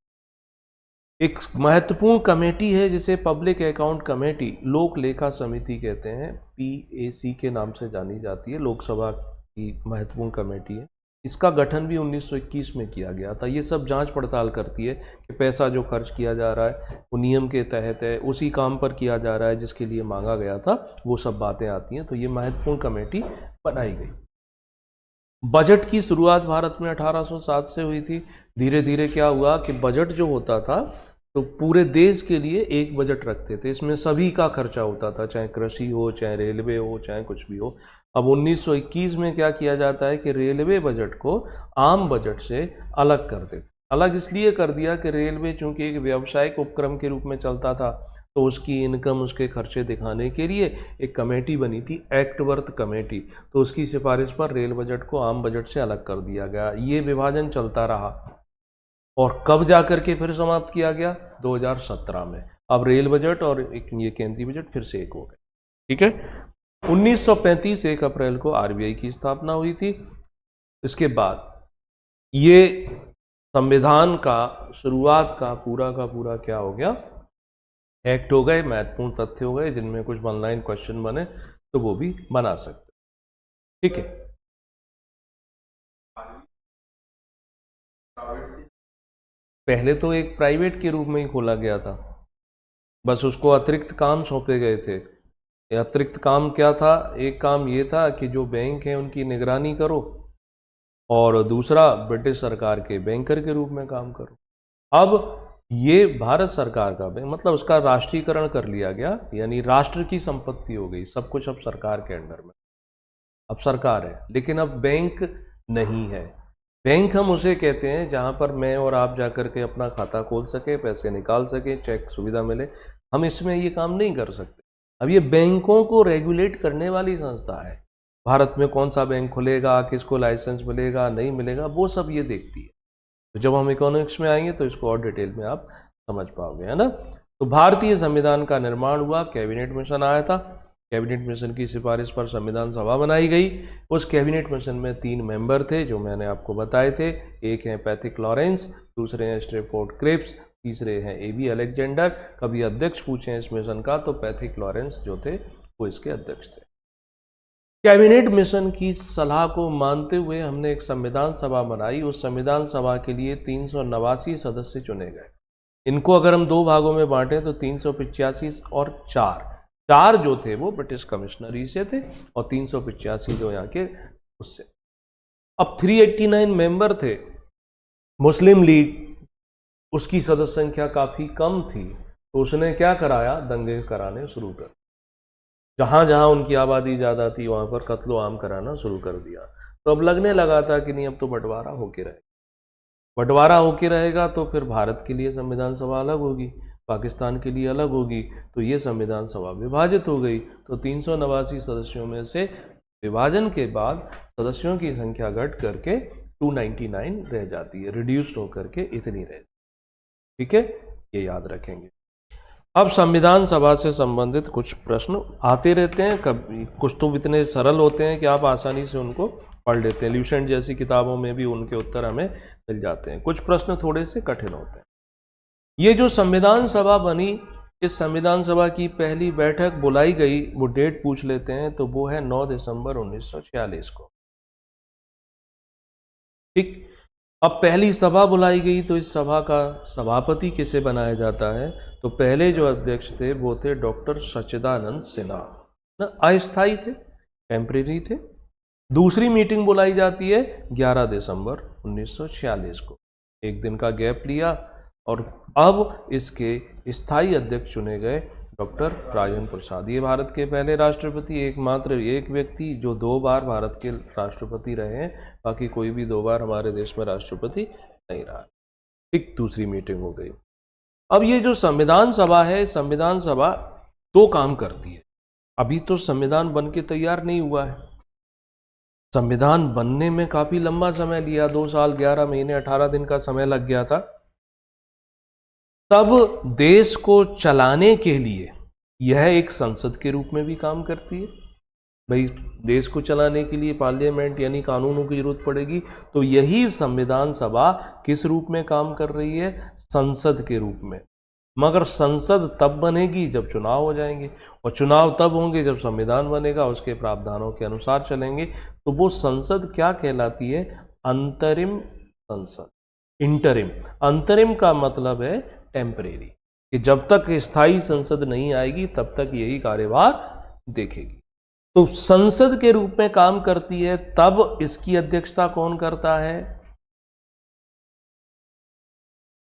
एक महत्वपूर्ण कमेटी है जिसे पब्लिक अकाउंट कमेटी, लोक लेखा समिति कहते हैं, PAC के नाम से जानी जाती है, लोकसभा की महत्वपूर्ण कमेटी है। इसका गठन भी 1921 में किया गया था। ये सब जांच पड़ताल करती है कि पैसा जो खर्च किया जा रहा है वो नियम के तहत है, उसी काम पर किया जा रहा है जिसके लिए मांगा गया था, वो सब बातें आती हैं। तो ये महत्वपूर्ण कमेटी बनाई गई। बजट की शुरुआत भारत में 1807 से हुई थी। धीरे धीरे क्या हुआ कि बजट जो होता था तो पूरे देश के लिए एक बजट रखते थे, इसमें सभी का खर्चा होता था, चाहे कृषि हो, चाहे रेलवे हो, चाहे कुछ भी हो। अब 1921 में क्या किया जाता है कि रेलवे बजट को आम बजट से अलग कर देते। अलग इसलिए कर दिया कि रेलवे चूंकि एक व्यावसायिक उपक्रम के रूप में चलता था, तो उसकी इनकम, उसके खर्चे दिखाने के लिए एक कमेटी बनी थी, एक्टवर्थ कमेटी। तो उसकी सिफारिश पर रेल बजट को आम बजट से अलग कर दिया गया। ये विभाजन चलता रहा और कब जाकर के फिर समाप्त किया गया? 2017 में। अब रेल बजट और ये केंद्रीय बजट फिर से एक हो गए। ठीक है। 1935 1 अप्रैल को RBI की स्थापना हुई थी। इसके बाद ये संविधान का शुरुआत का पूरा क्या हो गया? एक्ट हो गए। महत्वपूर्ण तथ्य हो गए, जिनमें कुछ ऑनलाइन क्वेश्चन बने तो वो भी बना सकते। ठीक है। पहले तो एक प्राइवेट के रूप में ही खोला गया था, बस उसको अतिरिक्त काम सौंपे गए थे। अतिरिक्त काम क्या था? एक काम ये था कि जो बैंक है उनकी निगरानी करो, और दूसरा ब्रिटिश सरकार के बैंकर के रूप में काम करो। अब ये भारत सरकार का बैंक, मतलब उसका राष्ट्रीयकरण कर लिया गया, यानी राष्ट्र की संपत्ति हो गई, सब कुछ अब सरकार के अंडर में। अब सरकार है, लेकिन अब बैंक नहीं है। बैंक हम उसे कहते हैं जहां पर मैं और आप जाकर के अपना खाता खोल सके, पैसे निकाल सके, चेक सुविधा मिले। हम इसमें ये काम नहीं कर सकते। अब ये बैंकों को रेगुलेट करने वाली संस्था है। भारत में कौन सा बैंक खुलेगा, किसको लाइसेंस मिलेगा, नहीं मिलेगा, वो सब ये देखती है। तो जब हम इकोनॉमिक्स में आएंगे तो इसको और डिटेल में आप समझ पाओगे, है ना। तो भारतीय संविधान का निर्माण हुआ, कैबिनेट मिशन आया था। कैबिनेट मिशन की सिफारिश पर संविधान सभा बनाई गई। उस कैबिनेट मिशन में 3 मेंबर थे जो मैंने आपको बताए थे। एक हैं पैथिक लॉरेंस, दूसरे हैं स्ट्रेफोर्ड क्रिप्स, तीसरे हैं AB अलेक्जेंडर। कभी अध्यक्ष पूछे इस मिशन का तो पैथिक लॉरेंस जो थे वो इसके अध्यक्ष थे। कैबिनेट मिशन की सलाह को मानते हुए हमने एक संविधान सभा बनाई। उस संविधान सभा के लिए 389 सदस्य चुने गए। इनको अगर हम 2 भागों में बांटें तो 385 और 4 जो थे वो ब्रिटिश कमिश्नरी से थे, और 385 जो यहाँ के उससे। अब 389 मेंबर थे। मुस्लिम लीग, उसकी सदस्य संख्या काफी कम थी, तो उसने क्या कराया? दंगे कराने शुरू कर। जहां जहां उनकी आबादी ज़्यादा थी वहां पर कत्लो आम कराना शुरू कर दिया। तो अब लगने लगा था कि नहीं, अब तो बंटवारा होके रहेगा। बंटवारा होके रहेगा तो फिर भारत के लिए संविधान सभा अलग होगी, पाकिस्तान के लिए अलग होगी। तो ये संविधान सभा विभाजित हो गई। तो 389 सदस्यों में से विभाजन के बाद सदस्यों की संख्या घट करके 299 रह जाती है, रिड्यूस्ड होकर के इतनी रह। ठीक है, ये याद रखेंगे। अब संविधान सभा से संबंधित कुछ प्रश्न आते रहते हैं, कभी कुछ तो इतने सरल होते हैं कि आप आसानी से उनको पढ़ लेते हैं। ल्यूसेंट जैसी किताबों में भी उनके उत्तर हमें मिल जाते हैं। कुछ प्रश्न थोड़े से कठिन होते हैं। ये जो संविधान सभा बनी, इस संविधान सभा की पहली बैठक बुलाई गई, वो डेट पूछ लेते हैं, तो वो है 9 दिसंबर 1946 को। ठीक। अब पहली सभा बुलाई गई तो इस सभा का सभापति किसे बनाया जाता है? तो पहले जो अध्यक्ष थे वो थे डॉक्टर सच्चिदानंद सिन्हा, ना अस्थायी थे, टेम्परेरी थे। दूसरी मीटिंग बुलाई जाती है 11 दिसंबर 1946 को, एक दिन का गैप लिया, और अब इसके स्थायी अध्यक्ष चुने गए डॉक्टर राजेंद्र प्रसाद। ये भारत के पहले राष्ट्रपति, एकमात्र एक व्यक्ति जो 2 बार भारत के राष्ट्रपति रहे हैं, बाकी कोई भी 2 बार हमारे देश में राष्ट्रपति नहीं रहा। ठीक, दूसरी मीटिंग हो गई। अब ये जो संविधान सभा है, संविधान सभा 2 काम करती है। अभी तो संविधान बन के तैयार नहीं हुआ है, संविधान बनने में काफी लंबा समय लिया, 2 साल 11 महीने 18 दिन का समय लग गया था। तब देश को चलाने के लिए यह एक संसद के रूप में भी काम करती है। भाई, देश को चलाने के लिए पार्लियामेंट यानी कानूनों की जरूरत पड़ेगी, तो यही संविधान सभा किस रूप में काम कर रही है? संसद के रूप में। मगर संसद तब बनेगी जब चुनाव हो जाएंगे, और चुनाव तब होंगे जब संविधान बनेगा, उसके प्रावधानों के अनुसार चलेंगे। तो वो संसद क्या कहलाती है? अंतरिम संसद, इंटरिम। अंतरिम का मतलब है टेम्परेरी, कि जब तक स्थायी संसद नहीं आएगी तब तक यही कार्यभार देखेगी। तो संसद के रूप में काम करती है। तब इसकी अध्यक्षता कौन करता है?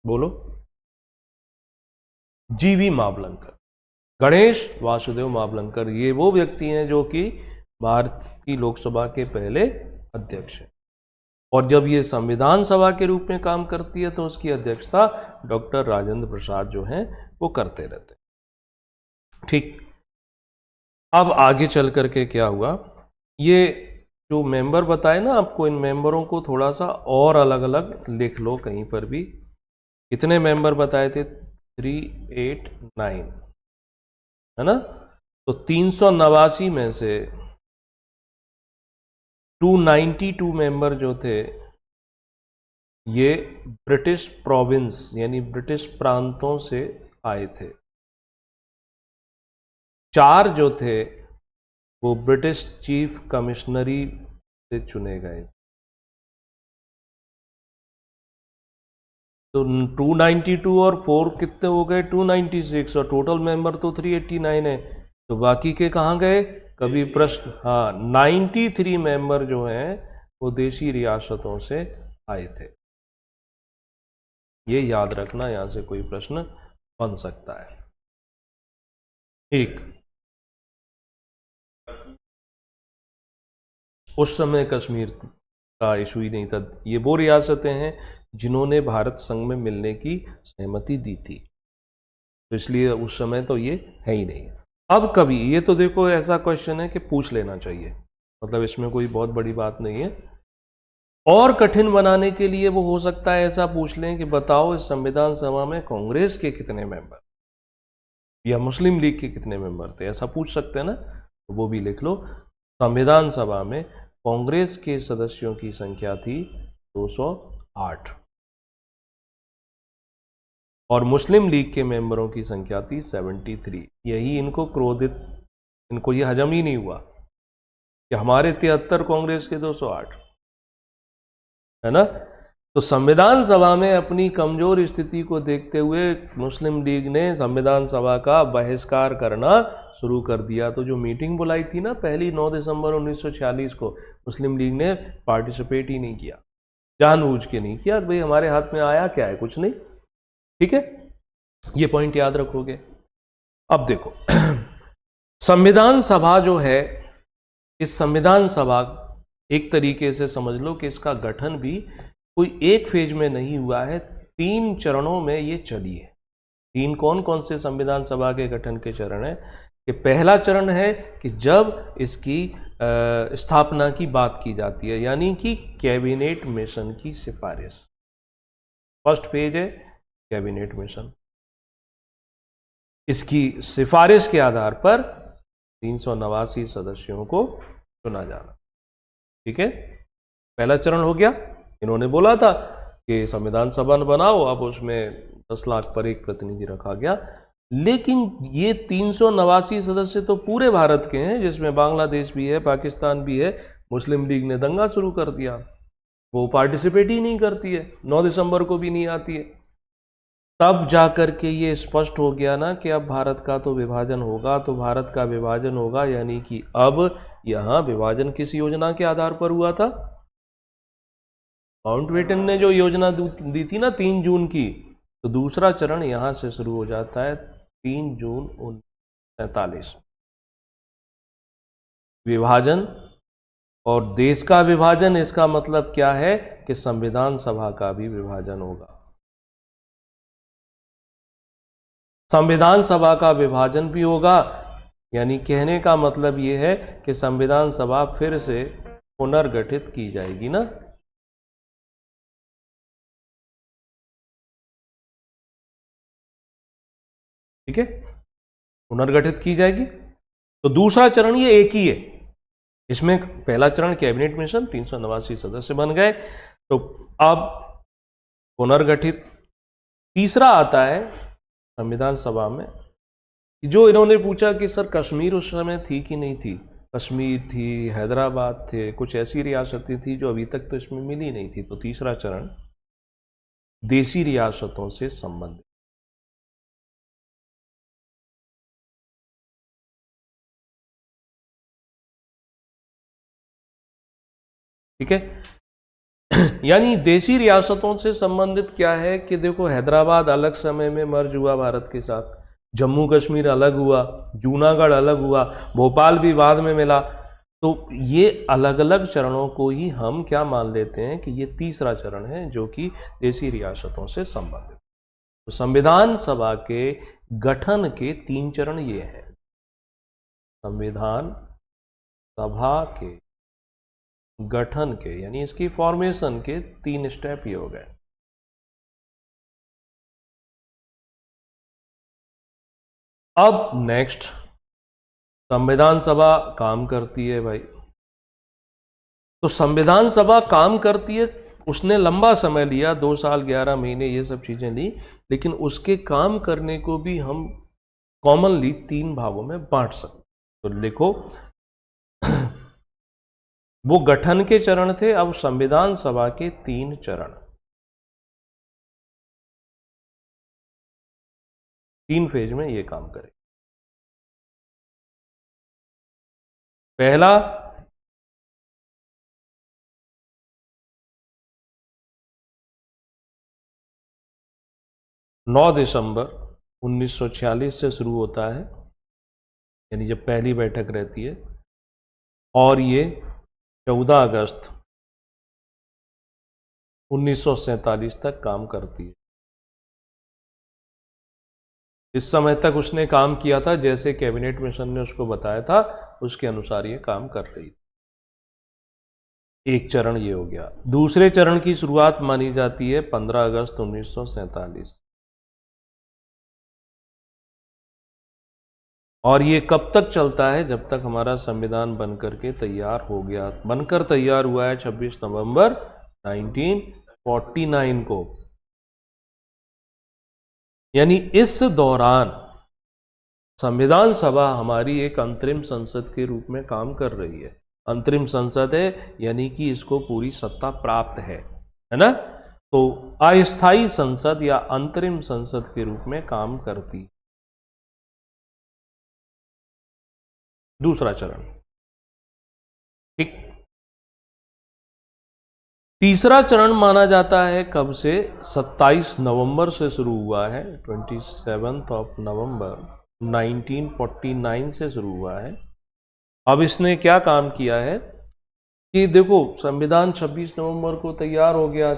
बोलो। जीवी मावलंकर, गणेश वासुदेव मावलंकर, ये वो व्यक्ति हैं जो कि भारत की लोकसभा के पहले अध्यक्ष हैं। और जब ये संविधान सभा के रूप में काम करती है तो उसकी अध्यक्षता डॉक्टर राजेंद्र प्रसाद जो हैं वो करते रहते हैं। ठीक। अब आगे चल करके क्या हुआ, ये जो मेंबर बताए ना आपको, इन मेंबरों को थोड़ा सा और अलग अलग लिख लो कहीं पर भी। कितने मेंबर बताए थे? 389, है ना? तो 389 में से 292 मेंबर जो थे ये ब्रिटिश प्रोविंस यानी ब्रिटिश प्रांतों से आए थे। 4 जो थे वो ब्रिटिश चीफ कमिश्नरी से चुने गए। तो 292 और 4 कितने हो गए? 296, और टोटल मेंबर तो 389 है। तो बाकी के कहाँ गए? कभी प्रश्न, हाँ, 93 मेंबर जो हैं वो देशी रियासतों से आए थे। ये याद रखना, यहां से कोई प्रश्न बन सकता है। ठीक। उस समय कश्मीर का इशू ही नहीं था। ये वो रियासतें हैं जिन्होंने भारत संघ में मिलने की सहमति दी थी, तो इसलिए उस समय तो ये है ही नहीं। अब कभी, ये तो देखो ऐसा क्वेश्चन है कि पूछ लेना चाहिए, मतलब इसमें कोई बहुत बड़ी बात नहीं है। और कठिन बनाने के लिए वो हो सकता है ऐसा पूछ लें कि बताओ इस संविधान सभा में कांग्रेस के कितने मेंबर या मुस्लिम लीग के कितने मेंबर थे, ऐसा पूछ सकते हैं ना, तो वो भी लिख लो। संविधान सभा में कांग्रेस के सदस्यों की संख्या थी 208 और मुस्लिम लीग के मेंबरों की संख्या थी 73। यही इनको क्रोधित, इनको ये हजम ही नहीं हुआ कि हमारे 73 कांग्रेस के 208, है ना। तो संविधान सभा में अपनी कमजोर स्थिति को देखते हुए मुस्लिम लीग ने संविधान सभा का बहिष्कार करना शुरू कर दिया। तो जो मीटिंग बुलाई थी ना पहली 9 दिसंबर 1946 को, मुस्लिम लीग ने पार्टिसिपेट ही नहीं किया, जानबूझ के नहीं किया। भाई हमारे हाथ में आया क्या है? कुछ नहीं। ठीक है, ये पॉइंट याद रखोगे। अब देखो संविधान सभा जो है, इस संविधान सभा एक तरीके से समझ लो कि इसका गठन भी कोई एक फेज में नहीं हुआ है, 3 चरणों में ये चली है। 3 कौन कौन से संविधान सभा के गठन के चरण है? कि पहला चरण है कि जब इसकी स्थापना की बात की जाती है, यानी कि कैबिनेट मिशन की सिफारिश। फर्स्ट फेज है कैबिनेट मिशन। इसकी सिफारिश के आधार पर 389 सदस्यों को चुना जाना। ठीक है, पहला चरण हो गया। इन्होंने बोला था कि संविधान सभा बनाओ, अब उसमें 10 लाख पर एक प्रतिनिधि रखा गया। लेकिन ये 389 सदस्य तो पूरे भारत के हैं, जिसमें बांग्लादेश भी है, पाकिस्तान भी है। मुस्लिम लीग ने दंगा शुरू कर दिया, वो पार्टिसिपेट ही नहीं करती है, 9 दिसंबर को भी नहीं आती है। तब जाकर के ये स्पष्ट हो गया ना कि अब भारत का तो विभाजन होगा, तो भारत का विभाजन होगा, यानी कि अब यहां विभाजन किस योजना के आधार पर हुआ था? माउंटबेटन ने जो योजना दी थी ना 3 जून की, तो दूसरा चरण यहां से शुरू हो जाता है 3 जून 1947। विभाजन और देश का विभाजन, इसका मतलब क्या है कि संविधान सभा का भी विभाजन होगा। संविधान सभा का विभाजन भी होगा, यानी कहने का मतलब यह है कि संविधान सभा फिर से पुनर्गठित की जाएगी ना। ठीक है, पुनर्गठित की जाएगी। तो दूसरा चरण ये एक ही है। इसमें पहला चरण कैबिनेट मिशन, 389 सदस्य बन गए, तो अब पुनर्गठित। तीसरा आता है संविधान सभा में, जो इन्होंने पूछा कि सर कश्मीर उस समय थी कि नहीं थी। कश्मीर थी, हैदराबाद थे, कुछ ऐसी रियासतें थी जो अभी तक तो इसमें मिली नहीं थी। तो तीसरा चरण देशी रियासतों से संबंधित। ठीक है, यानी देशी रियासतों से संबंधित क्या है कि देखो, हैदराबाद अलग समय में मर्ज हुआ भारत के साथ, जम्मू कश्मीर अलग हुआ, जूनागढ़ अलग हुआ, भोपाल भी बाद में मिला। तो ये अलग अलग चरणों को ही हम क्या मान लेते हैं कि ये तीसरा चरण है, जो कि देशी रियासतों से संबंधित। तो संविधान सभा के गठन के 3 चरण ये हैं। संविधान सभा के गठन के, यानी इसकी फॉर्मेशन के 3 स्टेप ये हो गए। अब नेक्स्ट, संविधान सभा काम करती है भाई। तो संविधान सभा काम करती है, उसने लंबा समय लिया, 2 साल 11 महीने ये सब चीजें ली, लेकिन उसके काम करने को भी हम कॉमनली 3 भागों में बांट सकते। तो लिखो, वो गठन के चरण थे, अब संविधान सभा के 3 चरण, 3 फेज में ये काम करे। पहला, नौ दिसंबर 1946 से शुरू होता है, यानी जब पहली बैठक रहती है, और ये 14 अगस्त 1947 तक काम करती है। इस समय तक उसने काम किया था जैसे कैबिनेट मिशन ने उसको बताया था, उसके अनुसार ये काम कर रही थी। एक चरण ये हो गया। दूसरे चरण की शुरुआत मानी जाती है 15 अगस्त 1947, और ये कब तक चलता है? जब तक हमारा संविधान बनकर के तैयार हो गया। बनकर तैयार हुआ है 26 नवंबर 1949 को, यानी इस दौरान संविधान सभा हमारी एक अंतरिम संसद के रूप में काम कर रही है। अंतरिम संसद है, यानी कि इसको पूरी सत्ता प्राप्त है ना। तो अस्थायी संसद या अंतरिम संसद के रूप में काम करती। दूसरा चरण, ठीक। तीसरा चरण माना जाता है कब से? 27 नवंबर से शुरू हुआ है, 27 नवंबर 1949 से शुरू हुआ है। अब इसने क्या काम किया है कि देखो, संविधान 26 नवंबर को तैयार हो गया,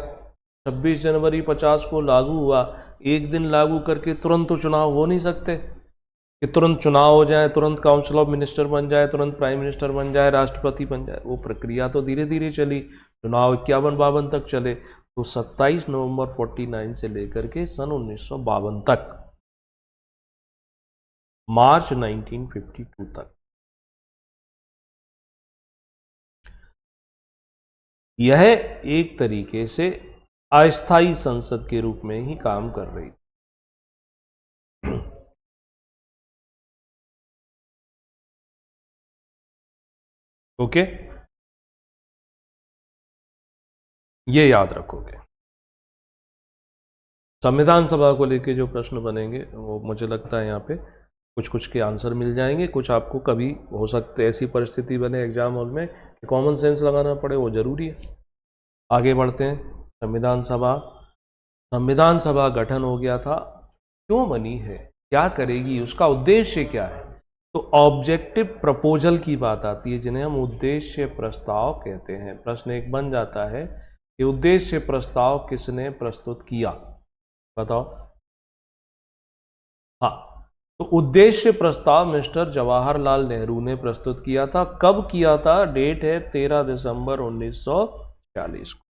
26 जनवरी 50 को लागू हुआ। एक दिन लागू करके तुरंत तो चुनाव हो नहीं सकते कि तुरंत चुनाव हो जाए, तुरंत काउंसिल ऑफ मिनिस्टर बन जाए, तुरंत प्राइम मिनिस्टर बन जाए, राष्ट्रपति बन जाए। वो प्रक्रिया तो धीरे धीरे चली, चुनाव 51-52 तक चले। तो 27 नवंबर 49 से लेकर के सन 1952 तक मार्च 1952 तक। यह एक तरीके से अस्थायी संसद के रूप में ही काम कर रही थी। ओके, ये याद रखोगे। संविधान सभा को लेके जो प्रश्न बनेंगे वो मुझे लगता है यहाँ पे कुछ कुछ के आंसर मिल जाएंगे, कुछ आपको कभी हो सकते ऐसी परिस्थिति बने एग्जाम हॉल में कि कॉमन सेंस लगाना पड़े, वो जरूरी है। आगे बढ़ते हैं। संविधान सभा गठन हो गया था, क्यों बनी है, क्या करेगी, उसका उद्देश्य क्या है? तो ऑब्जेक्टिव प्रपोजल की बात आती है, जिन्हें हम उद्देश्य प्रस्ताव कहते हैं। प्रश्न एक बन जाता है कि उद्देश्य प्रस्ताव किसने प्रस्तुत किया, बताओ। हाँ, तो उद्देश्य प्रस्ताव मिस्टर जवाहरलाल नेहरू ने प्रस्तुत किया था। कब किया था? डेट है 13 दिसंबर 1940 को।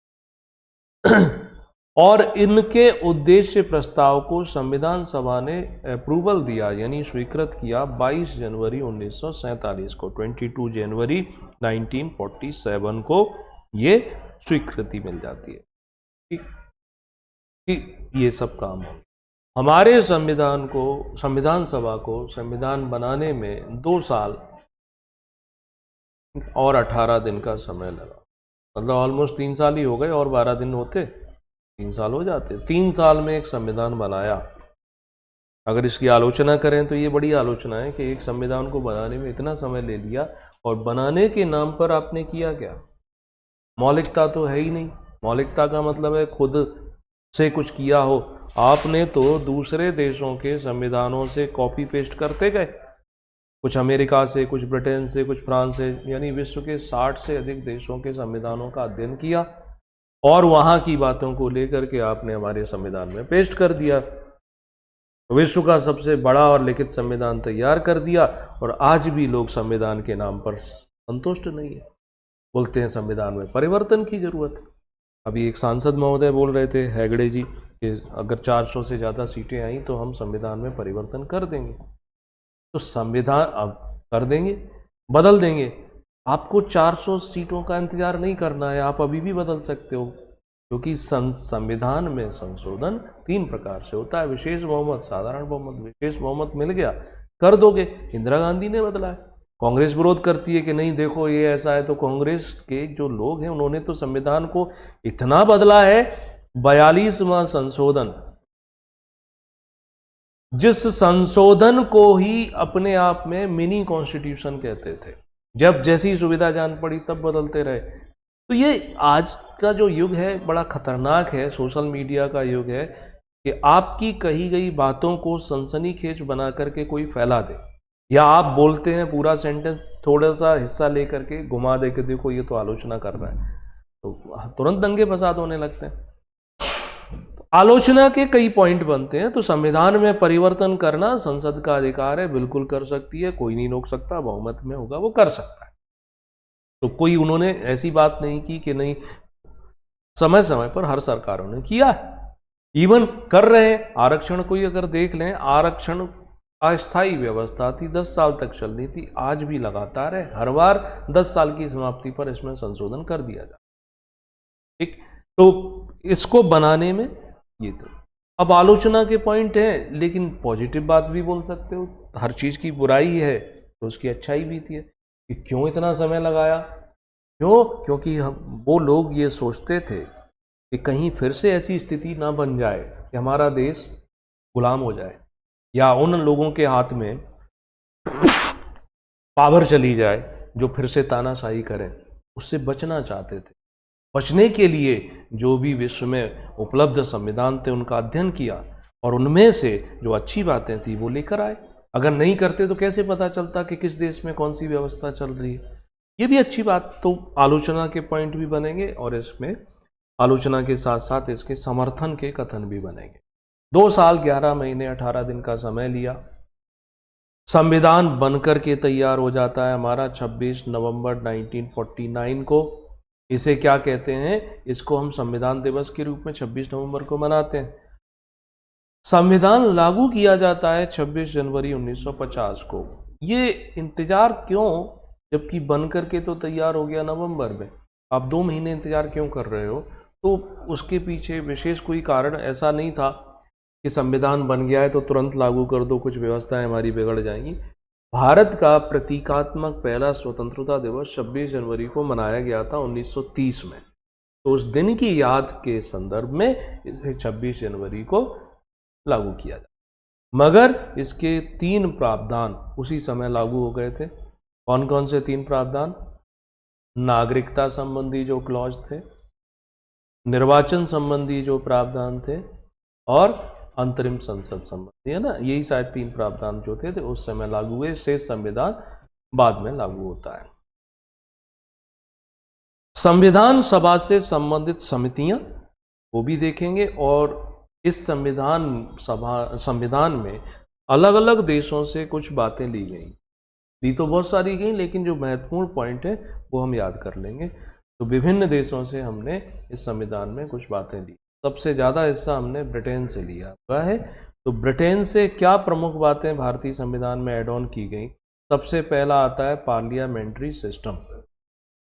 और इनके उद्देश्य प्रस्ताव को संविधान सभा ने अप्रूवल दिया, यानी स्वीकृत किया 22 जनवरी 1947 को। 22 जनवरी 1947 को ये स्वीकृति मिल जाती है कि ये सब काम हो। हमारे संविधान को, संविधान सभा को संविधान बनाने में 2 साल और 18 दिन का समय लगा। मतलब ऑलमोस्ट 3 साल ही हो गए, और 12 दिन होते 3 साल हो जाते। 3 साल में एक संविधान बनाया। अगर इसकी आलोचना करें तो ये बड़ी आलोचना है कि एक संविधान को बनाने में इतना समय ले लिया, और बनाने के नाम पर आपने किया क्या? मौलिकता तो है ही नहीं। मौलिकता का मतलब है खुद से कुछ किया हो। आपने तो दूसरे देशों के संविधानों से कॉपी पेस्ट करते गए, कुछ अमेरिका से, कुछ ब्रिटेन से, कुछ फ्रांस से, यानी विश्व के 60 से अधिक देशों के संविधानों का अध्ययन किया, और वहां की बातों को लेकर के आपने हमारे संविधान में पेस्ट कर दिया। विश्व का सबसे बड़ा और लिखित संविधान तैयार कर दिया, और आज भी लोग संविधान के नाम पर संतुष्ट नहीं है, बोलते हैं संविधान में परिवर्तन की जरूरत है। अभी एक सांसद महोदय बोल रहे थे, हेगड़े जी, कि अगर 400 से ज़्यादा सीटें आई तो हम संविधान में परिवर्तन कर देंगे। तो संविधान अब कर देंगे, बदल देंगे। आपको 400 सीटों का इंतजार नहीं करना है, आप अभी भी बदल सकते हो, क्योंकि संविधान में संशोधन 3 प्रकार से होता है: विशेष बहुमत, साधारण बहुमत। विशेष बहुमत मिल गया, कर दोगे। इंदिरा गांधी ने बदला है। कांग्रेस विरोध करती है कि नहीं देखो ये ऐसा है, तो कांग्रेस के जो लोग हैं उन्होंने तो संविधान को इतना बदला है। 42वां संशोधन, जिस संशोधन को ही अपने आप में मिनी कॉन्स्टिट्यूशन कहते थे, जब जैसी सुविधा जान पड़ी तब बदलते रहे। तो ये आज का जो युग है बड़ा खतरनाक है, सोशल मीडिया का युग है, कि आपकी कही गई बातों को सनसनीखेज बना करके कोई फैला दे, या आप बोलते हैं पूरा सेंटेंस थोड़ा सा हिस्सा लेकर के घुमा दे के देखो ये तो आलोचना कर रहा है, तो तुरंत दंगे फसाद होने लगते हैं। तो आलोचना के कई पॉइंट बनते हैं। तो संविधान में परिवर्तन करना संसद का अधिकार है, बिल्कुल कर सकती है, कोई नहीं रोक सकता, बहुमत में होगा वो कर सकता है। तो कोई उन्होंने ऐसी बात नहीं की कि नहीं, समय समय पर हर सरकारों ने किया है, इवन कर रहे हैं। आरक्षण को ही अगर देख लें, आरक्षण अस्थायी व्यवस्था थी, 10 साल तक चलनी थी, आज भी लगातार है। हर बार 10 साल की समाप्ति पर इसमें संशोधन कर दिया जाता। ठीक, तो इसको बनाने में ये तो अब आलोचना के पॉइंट है, लेकिन पॉजिटिव बात भी बोल सकते हो। हर चीज की बुराई है तो उसकी अच्छाई भी थी, कि क्यों इतना समय लगाया, क्यों? क्योंकि हम वो लोग ये सोचते थे कि कहीं फिर से ऐसी स्थिति ना बन जाए कि हमारा देश गुलाम हो जाए, या उन लोगों के हाथ में पावर चली जाए जो फिर से तानाशाही करें। उससे बचना चाहते थे। बचने के लिए जो भी विश्व में उपलब्ध संविधान थे उनका अध्ययन किया, और उनमें से जो अच्छी बातें थी वो लेकर आए। अगर नहीं करते तो कैसे पता चलता कि किस देश में कौन सी व्यवस्था चल रही है? ये भी अच्छी बात। तो आलोचना के पॉइंट भी बनेंगे, और इसमें आलोचना के साथ साथ इसके समर्थन के कथन भी बनेंगे। 2 साल 11 महीने 18 दिन का समय लिया, संविधान बनकर के तैयार हो जाता है हमारा 26 नवंबर 1949 को। इसे क्या कहते हैं? इसको हम संविधान दिवस के रूप में 26 नवंबर को मनाते हैं। संविधान लागू किया जाता है 26 जनवरी 1950 को। ये इंतजार क्यों, जबकि बन करके तो तैयार हो गया नवंबर में, आप 2 महीने इंतजार क्यों कर रहे हो? तो उसके पीछे विशेष कोई कारण ऐसा नहीं था कि संविधान बन गया है तो तुरंत लागू कर दो, कुछ व्यवस्थाएं हमारी बिगड़ जाएंगी। भारत का प्रतीकात्मक पहला स्वतंत्रता दिवस 26 जनवरी को मनाया गया था 1930 में, तो उस दिन की याद के संदर्भ में इसे 26 जनवरी को लागू किया जाए। मगर इसके 3 प्रावधान उसी समय लागू हो गए थे। कौन कौन से 3 प्रावधान? नागरिकता संबंधी जो क्लॉज थे, निर्वाचन संबंधी जो प्रावधान थे, और अंतरिम संसद संबंधी, है ना, यही शायद 3 प्रावधान जो थे उस समय लागू हुए। शेष संविधान बाद में लागू होता है। संविधान सभा से संबंधित समितियां, वो भी देखेंगे। और इस संविधान में अलग अलग देशों से कुछ बातें ली तो बहुत सारी गई, लेकिन जो महत्वपूर्ण पॉइंट है वो हम याद कर लेंगे। तो विभिन्न देशों से हमने इस संविधान में कुछ बातें ली। सबसे ज़्यादा हिस्सा हमने ब्रिटेन से लिया हुआ है। तो ब्रिटेन से क्या प्रमुख बातें भारतीय संविधान में ऐड ऑन की गई? सबसे पहला आता है पार्लियामेंट्री सिस्टम,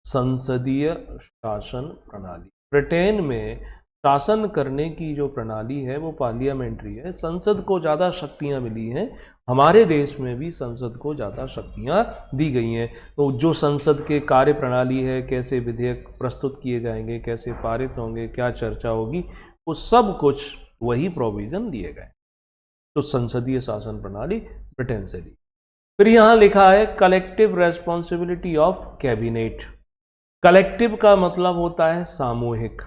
संसदीय शासन प्रणाली। ब्रिटेन में शासन करने की जो प्रणाली है वो पार्लियामेंट्री है, संसद को ज़्यादा शक्तियां मिली हैं। हमारे देश में भी संसद को ज़्यादा शक्तियां दी गई हैं। तो जो संसद के कार्य प्रणाली है, कैसे विधेयक प्रस्तुत किए जाएंगे, कैसे पारित होंगे, क्या चर्चा होगी, वो सब कुछ वही प्रोविज़न दिए गए। तो संसदीय शासन प्रणाली ब्रिटेन से ली। फिर यहाँ लिखा है collective responsibility of cabinet. Collective का मतलब होता है सामूहिक,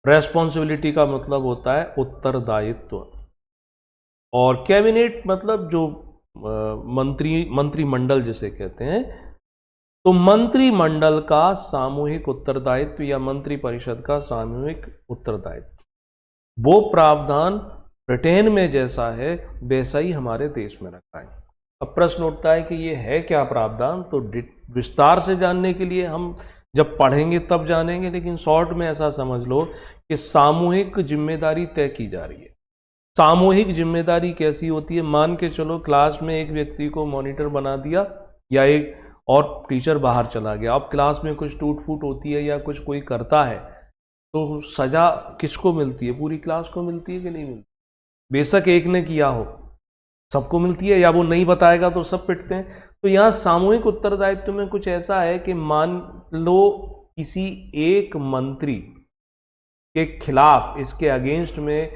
रेस्पॉन्सिबिलिटी का मतलब होता है उत्तरदायित्व, और कैबिनेट मतलब जो मंत्रिमंडल जिसे कहते हैं, तो मंत्रिमंडल का सामूहिक उत्तरदायित्व या मंत्रि परिषद का सामूहिक उत्तरदायित्व, वो प्रावधान ब्रिटेन में जैसा है वैसा ही हमारे देश में रखा है। अब प्रश्न उठता है कि ये है क्या प्रावधान? तो विस्तार से जानने के लिए हम जब पढ़ेंगे तब जानेंगे, लेकिन शॉर्ट में ऐसा समझ लो कि सामूहिक जिम्मेदारी तय की जा रही है। सामूहिक जिम्मेदारी कैसी होती है? मान के चलो क्लास में एक व्यक्ति को मॉनिटर बना दिया, या एक और टीचर बाहर चला गया। अब क्लास में कुछ टूट फूट होती है या कुछ कोई करता है, तो सजा किसको मिलती है? पूरी क्लास को मिलती है कि नहीं मिलती? बेशक एक ने किया हो, सबको मिलती है, या वो नहीं बताएगा तो सब पिटते हैं। तो यहाँ सामूहिक उत्तरदायित्व में कुछ ऐसा है कि मान लो किसी एक मंत्री के खिलाफ, इसके अगेंस्ट में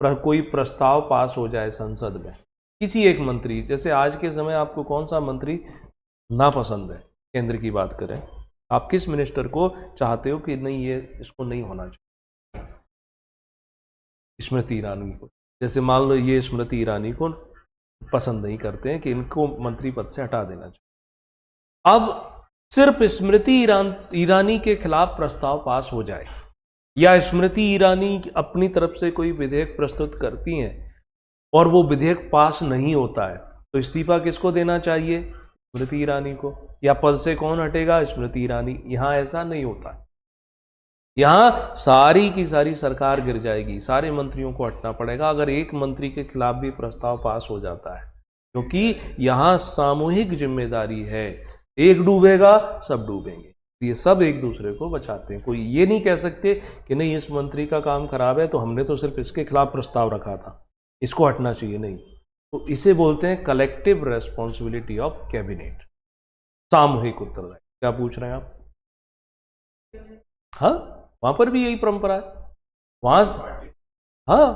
कोई प्रस्ताव पास हो जाए संसद में, किसी एक मंत्री, जैसे आज के समय आपको कौन सा मंत्री नापसंद है, केंद्र की बात करें, आप किस मिनिस्टर को चाहते हो कि नहीं ये इसको नहीं होना चाहिए? स्मृति ईरानी को। जैसे मान लो ये स्मृति ईरानी को पसंद नहीं करते हैं कि इनको मंत्री पद से हटा देना चाहिए। अब सिर्फ स्मृति ईरानी के खिलाफ प्रस्ताव पास हो जाए, या स्मृति ईरानी अपनी तरफ से कोई विधेयक प्रस्तुत करती हैं और वो विधेयक पास नहीं होता है, तो इस्तीफा किसको देना चाहिए? स्मृति ईरानी को। या पद से कौन हटेगा? स्मृति ईरानी। यहां ऐसा नहीं होता। यहां सारी की सारी सरकार गिर जाएगी, सारे मंत्रियों को हटना पड़ेगा अगर एक मंत्री के खिलाफ भी प्रस्ताव पास हो जाता है, क्योंकि यहां सामूहिक जिम्मेदारी है। एक डूबेगा सब डूबेंगे, ये सब एक दूसरे को बचाते हैं। कोई ये नहीं कह सकते कि नहीं इस मंत्री का काम खराब है तो हमने तो सिर्फ इसके खिलाफ प्रस्ताव रखा था, इसको हटना चाहिए, नहीं। तो इसे बोलते हैं कलेक्टिव रेस्पॉन्सिबिलिटी ऑफ कैबिनेट, सामूहिक उत्तरदायित्व। क्या पूछ रहे हैं आप? हाँ, वहां पर भी यही परंपरा है। वहां हाँ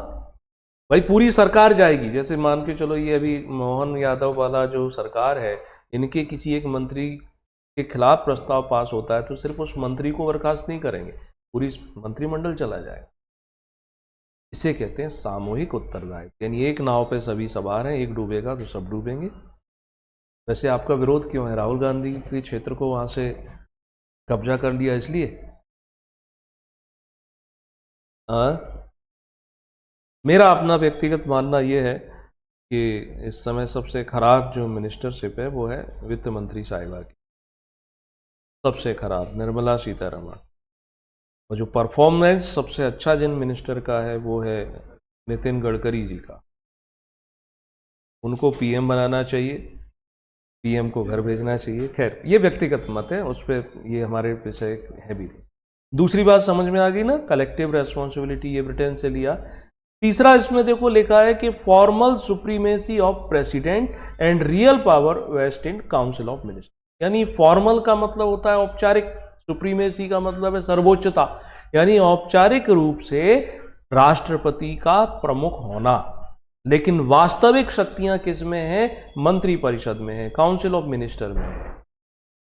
भाई, पूरी सरकार जाएगी। जैसे मान के चलो ये अभी मोहन यादव वाला जो सरकार है, इनके किसी एक मंत्री के खिलाफ प्रस्ताव पास होता है तो सिर्फ उस मंत्री को बर्खास्त नहीं करेंगे, पूरी मंत्रिमंडल चला जाएगा। इसे कहते हैं सामूहिक उत्तरदायित्व, यानी एक नाव पे सभी सवार हैं, एक डूबेगा तो सब डूबेंगे। वैसे आपका विरोध क्यों है? राहुल गांधी के क्षेत्र को वहां से कब्जा कर लिया इसलिए? मेरा अपना व्यक्तिगत मानना यह है कि इस समय सबसे खराब जो मिनिस्टरशिप है वो है वित्त मंत्री साहिबा की, सबसे खराब, निर्मला सीतारमण। और जो परफॉर्मेंस सबसे अच्छा जिन मिनिस्टर का है वो है नितिन गडकरी जी का। उनको पीएम बनाना चाहिए, पीएम को घर भेजना चाहिए। खैर ये व्यक्तिगत मत है, उस पर ये हमारे विषय है भी नहीं। दूसरी बात समझ में आ गई ना, कलेक्टिव रेस्पॉन्सिबिलिटी, ये ब्रिटेन से लिया। तीसरा इसमें देखो लिखा है कि formal supremacy of president and real power vest in council of minister. यानी फॉर्मल का मतलब होता है औपचारिक, सुप्रीमेसी का मतलब है सर्वोच्चता, यानी औपचारिक रूप से राष्ट्रपति का प्रमुख होना, लेकिन वास्तविक शक्तियां किस में है? मंत्री परिषद में है, काउंसिल ऑफ मिनिस्टर में है।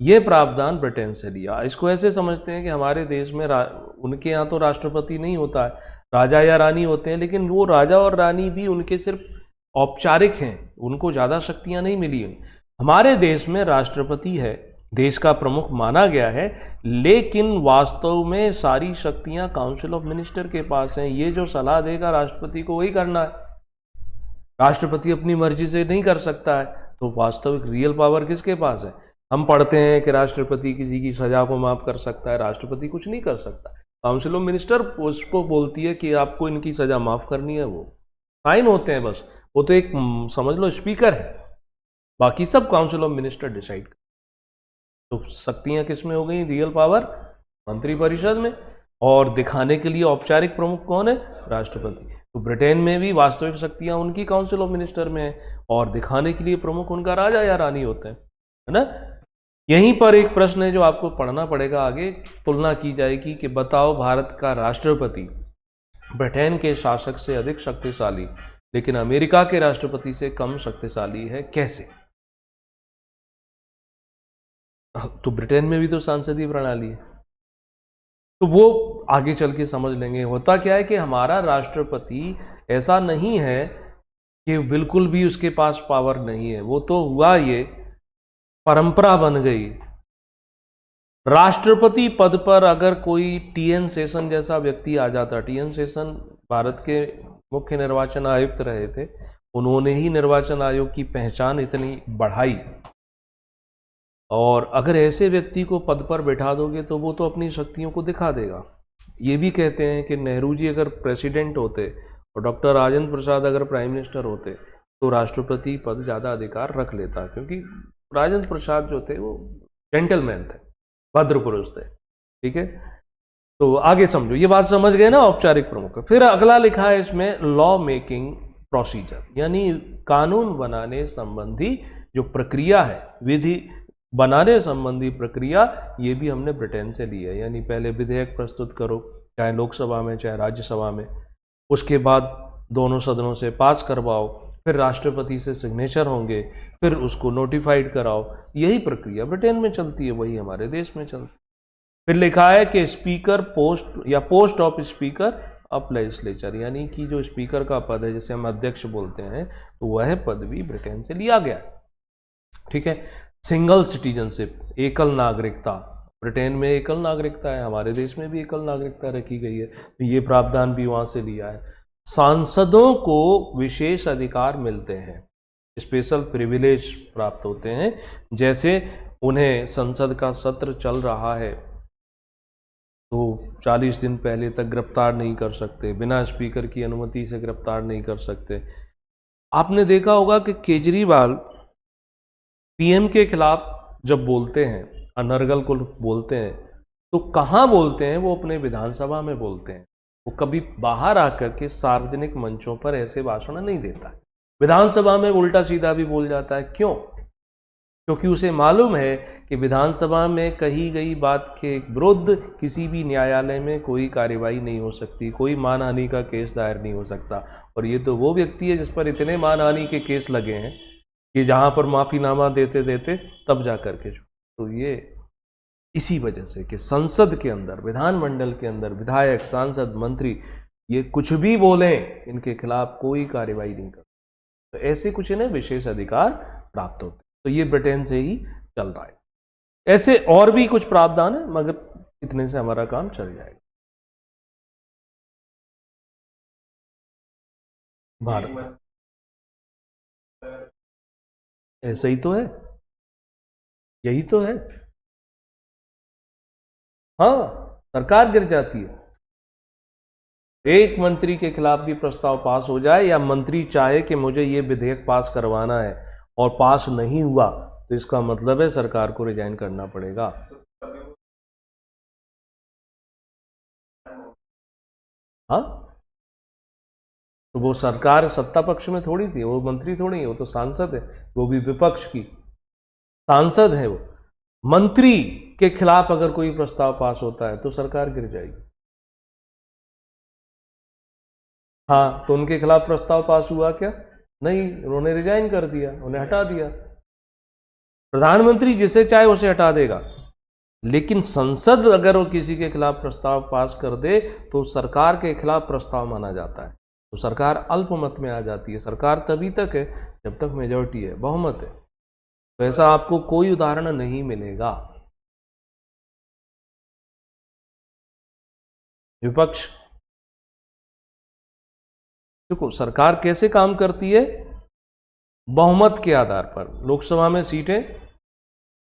यह प्रावधान ब्रिटेन से लिया। इसको ऐसे समझते हैं कि हमारे देश में उनके यहाँ तो राष्ट्रपति नहीं होता है, राजा या रानी होते हैं, लेकिन वो राजा और रानी भी उनके सिर्फ औपचारिक हैं, उनको ज़्यादा शक्तियां नहीं मिली हैं। हमारे देश में राष्ट्रपति है, देश का प्रमुख माना गया है, लेकिन वास्तव में सारी शक्तियां काउंसिल ऑफ मिनिस्टर के पास हैं। ये जो सलाह देगा राष्ट्रपति को वही करना है, राष्ट्रपति अपनी मर्जी से नहीं कर सकता है। तो वास्तविक रियल पावर किसके पास है? हम पढ़ते हैं कि राष्ट्रपति किसी की सजा को माफ कर सकता है, राष्ट्रपति कुछ नहीं कर सकता। काउंसिल ऑफ मिनिस्टर उसको बोलती है कि आपको इनकी सजा माफ करनी है, वो फाइन होते हैं बस, वो तो एक समझ लो स्पीकर है, बाकी सब काउंसिल ऑफ मिनिस्टर डिसाइड। तो शक्तियां किस में हो गई? रियल पावर मंत्री परिषद में, और दिखाने के लिए औपचारिक प्रमुख कौन है? राष्ट्रपति। तो ब्रिटेन में भी वास्तविक शक्तियां उनकी काउंसिल ऑफ मिनिस्टर में है, और दिखाने के लिए प्रमुख उनका राजा या रानी होते हैं, है ना। यहीं पर एक प्रश्न है जो आपको पढ़ना पड़ेगा आगे, तुलना की जाएगी कि बताओ भारत का राष्ट्रपति ब्रिटेन के शासक से अधिक शक्तिशाली लेकिन अमेरिका के राष्ट्रपति से कम शक्तिशाली है, कैसे? तो ब्रिटेन में भी तो सांसदीय प्रणाली है, तो वो आगे चल के समझ लेंगे। होता क्या है कि हमारा राष्ट्रपति ऐसा नहीं है कि बिल्कुल भी उसके पास पावर नहीं है, वो तो हुआ ये परंपरा बन गई। राष्ट्रपति पद पर अगर कोई टीएन शेषन जैसा व्यक्ति आ जाता, टीएन शेषन भारत के मुख्य निर्वाचन आयुक्त रहे थे, उन्होंने ही निर्वाचन आयोग की पहचान इतनी बढ़ाई, और अगर ऐसे व्यक्ति को पद पर बैठा दोगे तो वो तो अपनी शक्तियों को दिखा देगा। ये भी कहते हैं कि नेहरू जी अगर प्रेसिडेंट होते और डॉक्टर राजेंद्र प्रसाद अगर प्राइम मिनिस्टर होते तो राष्ट्रपति पद ज़्यादा अधिकार रख लेता, क्योंकि राजेंद्र प्रसाद जो थे वो जेंटलमैन थे, भद्र पुरुष थे। ठीक है, तो आगे समझो, ये बात समझ गए ना, औपचारिक प्रमुख। फिर अगला लिखा है इसमें लॉ मेकिंग प्रोसीजर, यानी कानून बनाने संबंधी जो प्रक्रिया है, विधि बनाने संबंधी प्रक्रिया, ये भी हमने ब्रिटेन से ली है। यानी पहले विधेयक प्रस्तुत करो, चाहे लोकसभा में चाहे राज्यसभा में, उसके बाद दोनों सदनों से पास करवाओ, फिर राष्ट्रपति से सिग्नेचर होंगे, फिर उसको नोटिफाइड कराओ। यही प्रक्रिया ब्रिटेन में चलती है, वही हमारे देश में चलती है। फिर लिखा है कि स्पीकर पोस्ट या post of speaker of legislature, यानी कि जो स्पीकर का पद है, जैसे हम अध्यक्ष बोलते हैं, तो वह पद भी ब्रिटेन से लिया गया। ठीक है, सिंगल सिटीजनशिप, एकल नागरिकता, ब्रिटेन में एकल नागरिकता है, हमारे देश में भी एकल नागरिकता रखी गई है, तो ये प्रावधान भी वहां से लिया है। सांसदों को विशेष अधिकार मिलते हैं, स्पेशल प्रिविलेज प्राप्त होते हैं, जैसे उन्हें संसद का सत्र चल रहा है तो 40 दिन पहले तक गिरफ्तार नहीं कर सकते, बिना स्पीकर की अनुमति से गिरफ्तार नहीं कर सकते। आपने देखा होगा कि केजरीवाल पीएम के खिलाफ जब बोलते हैं, अनर्गल को बोलते हैं, तो कहाँ बोलते हैं? वो अपने विधानसभा में बोलते हैं। वो कभी बाहर आकर के सार्वजनिक मंचों पर ऐसे भाषण नहीं देता है, विधानसभा में उल्टा सीधा भी बोल जाता है। क्यों? क्योंकि उसे मालूम है कि विधानसभा में कही गई बात के विरुद्ध किसी भी न्यायालय में कोई कार्यवाही नहीं हो सकती, कोई मानहानि का केस दायर नहीं हो सकता। और ये तो वो व्यक्ति है जिस पर इतने मानहानि के केस लगे हैं कि जहां पर माफीनामा देते देते तब जा करके, तो ये इसी वजह से कि संसद के अंदर, विधानमंडल के अंदर विधायक, सांसद, मंत्री ये कुछ भी बोलें, इनके खिलाफ कोई कार्यवाही नहीं करते, तो ऐसे कुछ इन्हें विशेष अधिकार प्राप्त होते। तो ये ब्रिटेन से ही चल रहा है। ऐसे और भी कुछ प्रावधान है, मगर इतने से हमारा काम चल जाएगा। भारत ऐसा ही तो है, यही तो है। हाँ, सरकार गिर जाती है। एक मंत्री के खिलाफ भी प्रस्ताव पास हो जाए या मंत्री चाहे कि मुझे ये विधेयक पास करवाना है और पास नहीं हुआ, तो इसका मतलब है सरकार को रिजाइन करना पड़ेगा। हाँ, तो वो सरकार सत्ता पक्ष में थोड़ी थी, वो मंत्री थोड़ी है, वो तो सांसद है, वो भी विपक्ष की सांसद है। वो मंत्री के खिलाफ अगर कोई प्रस्ताव पास होता है तो सरकार गिर जाएगी। हाँ, तो उनके खिलाफ प्रस्ताव पास हुआ क्या? नहीं, उन्होंने रिजाइन कर दिया, उन्हें हटा दिया। प्रधानमंत्री जिसे चाहे उसे हटा देगा, लेकिन संसद अगर वो किसी के खिलाफ प्रस्ताव पास कर दे तो सरकार के खिलाफ प्रस्ताव माना जाता है, तो सरकार अल्पमत में आ जाती है। सरकार तभी तक है जब तक मेजॉरिटी है, बहुमत है। तो ऐसा आपको कोई उदाहरण नहीं मिलेगा। विपक्ष, देखो सरकार कैसे काम करती है, बहुमत के आधार पर। लोकसभा में सीटें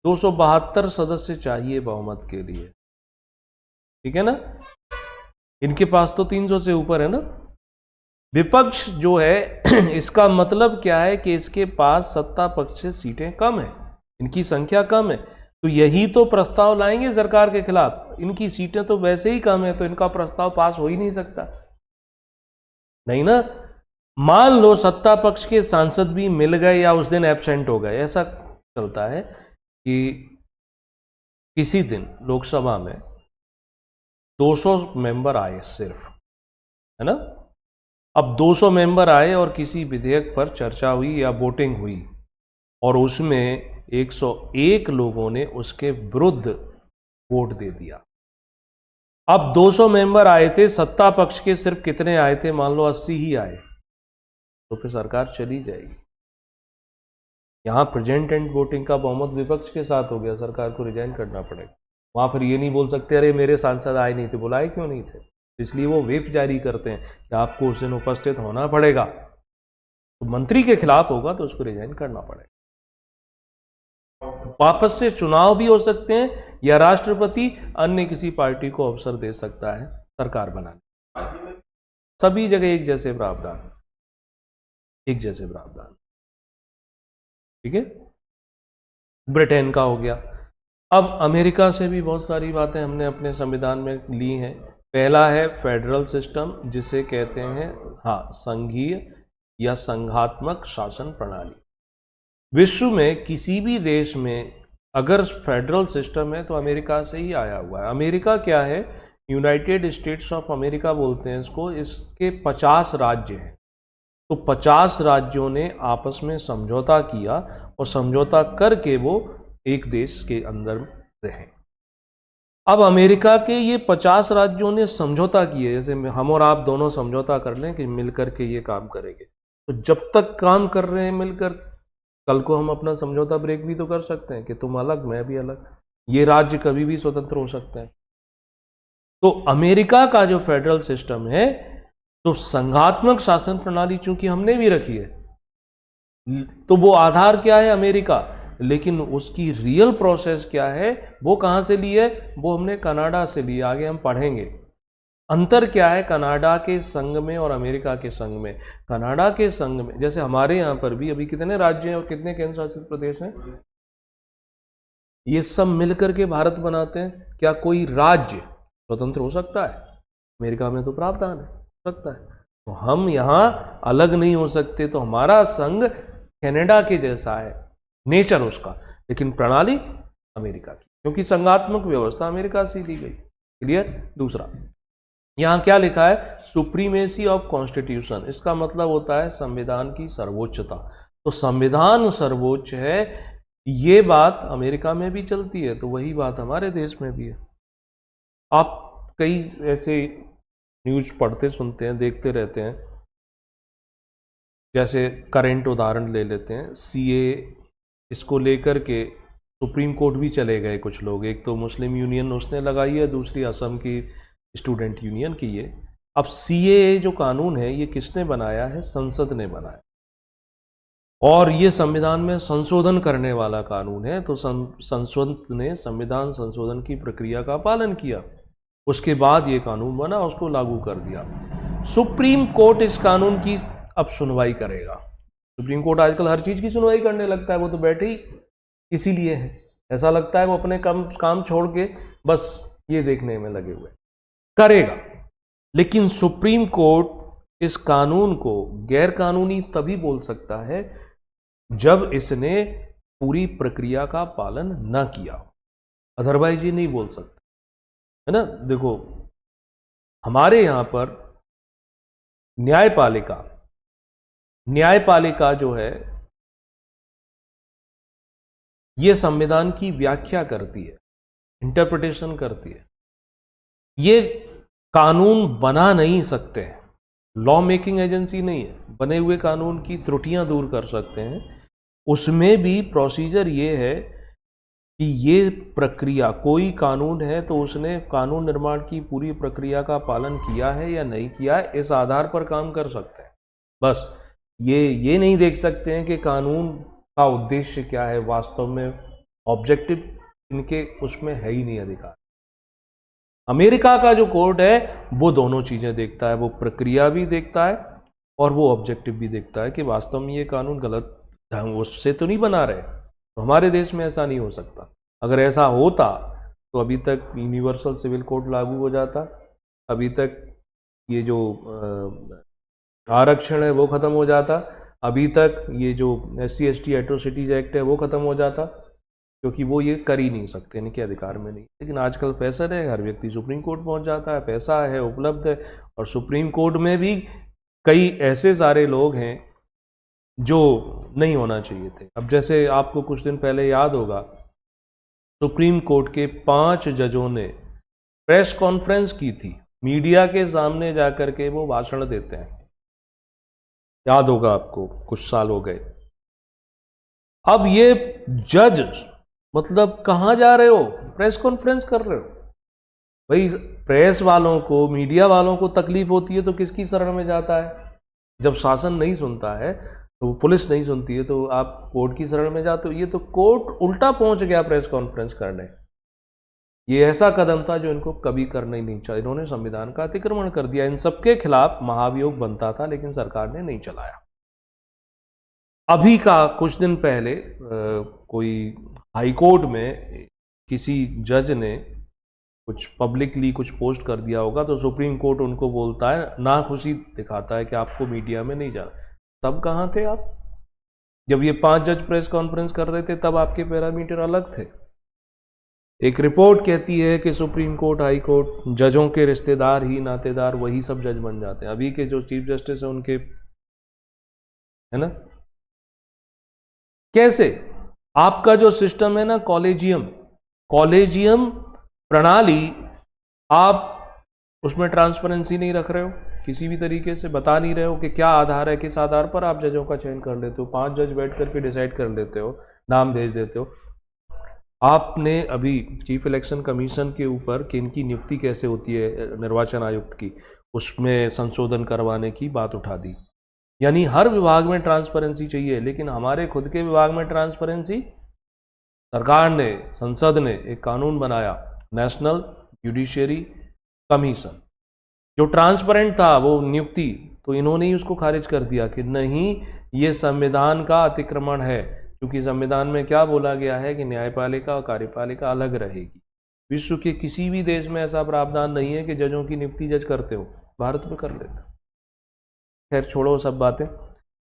272 सदस्य चाहिए बहुमत के लिए, ठीक है ना। इनके पास तो 300 से ऊपर है ना। विपक्ष जो है इसका मतलब क्या है कि इसके पास सत्ता पक्ष से सीटें कम है, इनकी संख्या कम है, तो यही तो प्रस्ताव लाएंगे सरकार के खिलाफ। इनकी सीटें तो वैसे ही कम है, तो इनका प्रस्ताव पास हो ही नहीं सकता, नहीं ना। मान लो सत्ता पक्ष के सांसद भी मिल गए या उस दिन एब्सेंट हो गए। ऐसा चलता है कि किसी दिन लोकसभा में 200 मेंबर आए सिर्फ, है ना। अब 200 मेंबर आए और किसी विधेयक पर चर्चा हुई या वोटिंग हुई और उसमें 101 लोगों ने उसके विरुद्ध वोट दे दिया। अब 200 मेंबर आए थे, सत्ता पक्ष के सिर्फ कितने आए थे? मान लो 80 ही आए, तो फिर सरकार चली जाएगी। यहां प्रेजेंट एंड वोटिंग का बहुमत विपक्ष के साथ हो गया, सरकार को रिजाइन करना पड़ेगा। वहां फिर ये नहीं बोल सकते अरे मेरे सांसद आए नहीं थे। बुलाए क्यों नहीं थे? इसलिए वो व्हिप जारी करते हैं कि आपको उस दिन उपस्थित होना पड़ेगा। तो मंत्री के खिलाफ होगा तो उसको रिजाइन करना पड़ेगा। वापस से चुनाव भी हो सकते हैं या राष्ट्रपति अन्य किसी पार्टी को अवसर दे सकता है सरकार बनाने। सभी जगह एक जैसे प्रावधान, एक जैसे प्रावधान, ठीक है। ब्रिटेन का हो गया। अब अमेरिका से भी बहुत सारी बातें हमने अपने संविधान में ली हैं। पहला है फेडरल सिस्टम, जिसे कहते हैं संघीय या संघात्मक शासन प्रणाली। विश्व में किसी भी देश में अगर फेडरल सिस्टम है तो अमेरिका से ही आया हुआ है। अमेरिका क्या है? यूनाइटेड स्टेट्स ऑफ अमेरिका बोलते हैं इसको। इसके 50 राज्य हैं, तो 50 राज्यों ने आपस में समझौता किया और समझौता करके वो एक देश के अंदर रहे। अब अमेरिका के ये 50 राज्यों ने समझौता किए, जैसे हम और आप दोनों समझौता कर लें कि मिलकर के ये काम करेंगे, तो जब तक काम कर रहे हैं मिलकर, कल को हम अपना समझौता ब्रेक भी तो कर सकते हैं कि तुम अलग मैं भी अलग। ये राज्य कभी भी स्वतंत्र हो सकते हैं। तो अमेरिका का जो फेडरल सिस्टम है, तो संघात्मक शासन प्रणाली चूंकि हमने भी रखी है, तो वो आधार क्या है? अमेरिका। लेकिन उसकी रियल प्रोसेस क्या है, वो कहां से ली है? वो हमने कनाडा से ली। आगे हम पढ़ेंगे अंतर क्या है कनाडा के संघ में और अमेरिका के संघ में। कनाडा के संघ में, जैसे हमारे यहां पर भी अभी कितने राज्य हैं और कितने केंद्र शासित प्रदेश हैं? ये सब मिलकर के भारत बनाते हैं। क्या कोई राज्य स्वतंत्र हो सकता है? अमेरिका में तो प्रावधान है, हो सकता है। तो हम यहां अलग नहीं हो सकते। तो हमारा संघ कनाडा के जैसा है, नेचर उसका, लेकिन प्रणाली अमेरिका की, क्योंकि संघात्मक व्यवस्था अमेरिका से ली गई। क्लियर? दूसरा, यहां क्या लिखा है? Supremacy of constitution. इसका मतलब होता है संविधान की सर्वोच्चता। तो संविधान सर्वोच्च है, ये बात अमेरिका में भी चलती है, तो वही बात हमारे देश में भी है। आप कई ऐसे न्यूज पढ़ते सुनते हैं, देखते रहते हैं। जैसे करंट उदाहरण ले लेते हैं, सीए, इसको लेकर के सुप्रीम कोर्ट भी चले गए कुछ लोग। एक तो मुस्लिम यूनियन उसने लगाई है, दूसरी असम की स्टूडेंट यूनियन की ये। अब सीएए जो कानून है, ये किसने बनाया है? संसद ने बनाया, और ये संविधान में संशोधन करने वाला कानून है। तो संसद ने संविधान संशोधन की प्रक्रिया का पालन किया, उसके बाद ये कानून बना, उसको लागू कर दिया। सुप्रीम कोर्ट इस कानून की अब सुनवाई करेगा। सुप्रीम कोर्ट आजकल हर चीज की सुनवाई करने लगता है, वो तो बैठे ही इसीलिए है, ऐसा लगता है वो अपने काम छोड़ के बस ये देखने में लगे हुए। करेगा, लेकिन सुप्रीम कोर्ट इस कानून को गैर कानूनी तभी बोल सकता है जब इसने पूरी प्रक्रिया का पालन न किया, अदरवाइज ये नहीं बोल सकता, है ना। देखो, हमारे यहां पर न्यायपालिका जो है ये संविधान की व्याख्या करती है, इंटरप्रिटेशन करती है। ये कानून बना नहीं सकते हैं, लॉ मेकिंग एजेंसी नहीं है, बने हुए कानून की त्रुटियां दूर कर सकते हैं। उसमें भी प्रोसीजर ये है कि ये प्रक्रिया, कोई कानून है तो उसने कानून निर्माण की पूरी प्रक्रिया का पालन किया है या नहीं किया है, इस आधार पर काम कर सकते हैं। बस ये नहीं देख सकते हैं कि कानून का उद्देश्य क्या है, वास्तव में ऑब्जेक्टिव इनके उसमें है ही नहीं अधिकार। अमेरिका का जो कोर्ट है वो दोनों चीजें देखता है, वो प्रक्रिया भी देखता है और वो ऑब्जेक्टिव भी देखता है कि वास्तव में ये कानून गलत ढंग उससे तो नहीं बना रहे। तो हमारे देश में ऐसा नहीं हो सकता। अगर ऐसा होता तो अभी तक यूनिवर्सल सिविल कोड लागू हो जाता, अभी तक ये जो आरक्षण है वो खत्म हो जाता, अभी तक ये जो SC/ST एट्रोसिटीज एक्ट है वो खत्म हो जाता, क्योंकि वो ये कर ही नहीं सकते, इनके अधिकार में नहीं। लेकिन आजकल पैसा है, हर व्यक्ति सुप्रीम कोर्ट पहुंच जाता है, पैसा है, उपलब्ध है, और सुप्रीम कोर्ट में भी कई ऐसे सारे लोग हैं जो नहीं होना चाहिए थे। अब जैसे आपको कुछ दिन पहले याद होगा, सुप्रीम कोर्ट के 5 जजों ने प्रेस कॉन्फ्रेंस की थी, मीडिया के सामने जाकर के वो भाषण देते हैं, याद होगा आपको, कुछ साल हो गए। अब ये जज मतलब कहां जा रहे हो, प्रेस कॉन्फ्रेंस कर रहे हो। भाई प्रेस वालों को, मीडिया वालों को तकलीफ होती है तो किसकी शरण में जाता है? जब शासन नहीं सुनता है, तो पुलिस नहीं सुनती है, तो आप कोर्ट की शरण में जाते हो। ये तो कोर्ट उल्टा पहुंच गया प्रेस कॉन्फ्रेंस करने। ये ऐसा कदम था जो इनको कभी करना ही नहीं चाहिए। इन्होंने संविधान का अतिक्रमण कर दिया। इन सबके खिलाफ महाभियोग बनता था, लेकिन सरकार ने नहीं चलाया। अभी का कुछ दिन पहले कोई हाईकोर्ट में किसी जज ने कुछ पब्लिकली कुछ पोस्ट कर दिया होगा, तो सुप्रीम कोर्ट उनको बोलता है, नाखुशी दिखाता है कि आपको मीडिया में नहीं जाना। तब कहाँ थे आप? जब ये 5 जज प्रेस कॉन्फ्रेंस कर रहे थे तब आपके पैरामीटर अलग थे। एक रिपोर्ट कहती है कि सुप्रीम कोर्ट, हाई कोर्ट, जजों के रिश्तेदार ही नातेदार वही सब जज बन जाते हैं। अभी के जो चीफ जस्टिस है उनके, है ना, कैसे आपका जो सिस्टम है ना, कॉलेजियम प्रणाली, आप उसमें ट्रांसपेरेंसी नहीं रख रहे हो, किसी भी तरीके से बता नहीं रहे हो कि क्या आधार है, किस आधार पर आप जजों का चयन कर लेते हो। 5 जज बैठ करके डिसाइड कर लेते हो, नाम भेज देते हो। आपने अभी चीफ इलेक्शन कमीशन के ऊपर कि इनकी नियुक्ति कैसे होती है, निर्वाचन आयुक्त की, उसमें संशोधन करवाने की बात उठा दी। यानी हर विभाग में ट्रांसपेरेंसी चाहिए, लेकिन हमारे खुद के विभाग में ट्रांसपेरेंसी, सरकार ने, संसद ने एक कानून बनाया, नेशनल जुडिशियरी कमीशन, जो ट्रांसपेरेंट था वो नियुक्ति, तो इन्होंने ही उसको खारिज कर दिया कि नहीं, ये संविधान का अतिक्रमण है, क्योंकि संविधान में क्या बोला गया है कि न्यायपालिका और कार्यपालिका अलग रहेगी। विश्व के किसी भी देश में ऐसा प्रावधान नहीं है कि जजों की नियुक्ति जज करते हो, भारत में कर लेते। खैर छोड़ो सब बातें,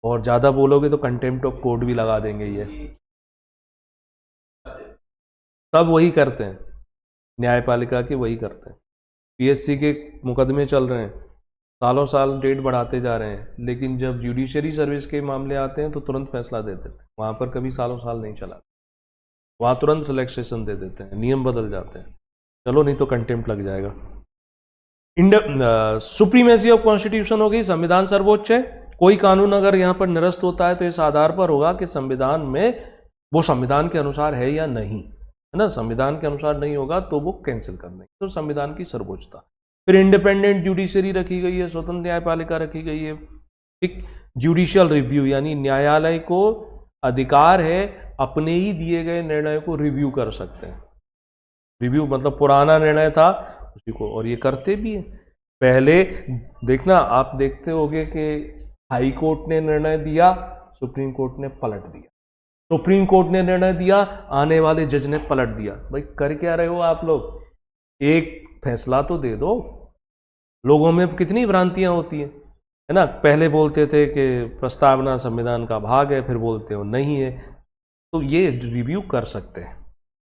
और ज़्यादा बोलोगे तो कंटेम्प्ट ऑफ कोर्ट भी लगा देंगे। ये सब वही करते हैं, न्यायपालिका के वही करते हैं। PSC के मुकदमे चल रहे हैं, सालों साल डेट बढ़ाते जा रहे हैं, लेकिन जब जुडिशरी सर्विस के मामले आते हैं तो तुरंत फैसला दे देते हैं। वहाँ पर कभी सालों साल नहीं चला, वहाँ तुरंत रिलैक्सेशन दे देते हैं, नियम बदल जाते हैं। चलो नहीं तो कंटेम्प्ट लग जाएगा। सुप्रीमेसी ऑफ कॉन्स्टिट्यूशन हो गई, संविधान सर्वोच्च है। कोई कानून अगर यहाँ पर निरस्त होता है तो इस आधार पर होगा कि संविधान में वो संविधान के अनुसार है या नहीं, है ना। संविधान के अनुसार नहीं होगा तो वो कैंसिल कर देंगे। तो संविधान की सर्वोच्चता। फिर इंडिपेंडेंट जुडिशरी रखी गई है, स्वतंत्र न्यायपालिका रखी गई है। एक जुडिशियल रिव्यू, यानी न्यायालय को अधिकार है अपने ही दिए गए निर्णय को रिव्यू कर सकते हैं। रिव्यू मतलब पुराना निर्णय था उसी को, और ये करते भी हैं। पहले देखना, आप देखते होंगे कि हाई कोर्ट ने निर्णय दिया, सुप्रीम कोर्ट ने पलट दिया, सुप्रीम कोर्ट ने निर्णय दिया, आने वाले जज ने पलट दिया। भाई कर क्या रहे हो आप लोग? एक फैसला तो दे दो। लोगों में कितनी भ्रांतियां होती हैं, है ना। पहले बोलते थे कि प्रस्तावना संविधान का भाग है, फिर बोलते हो नहीं है। तो ये रिव्यू कर सकते हैं।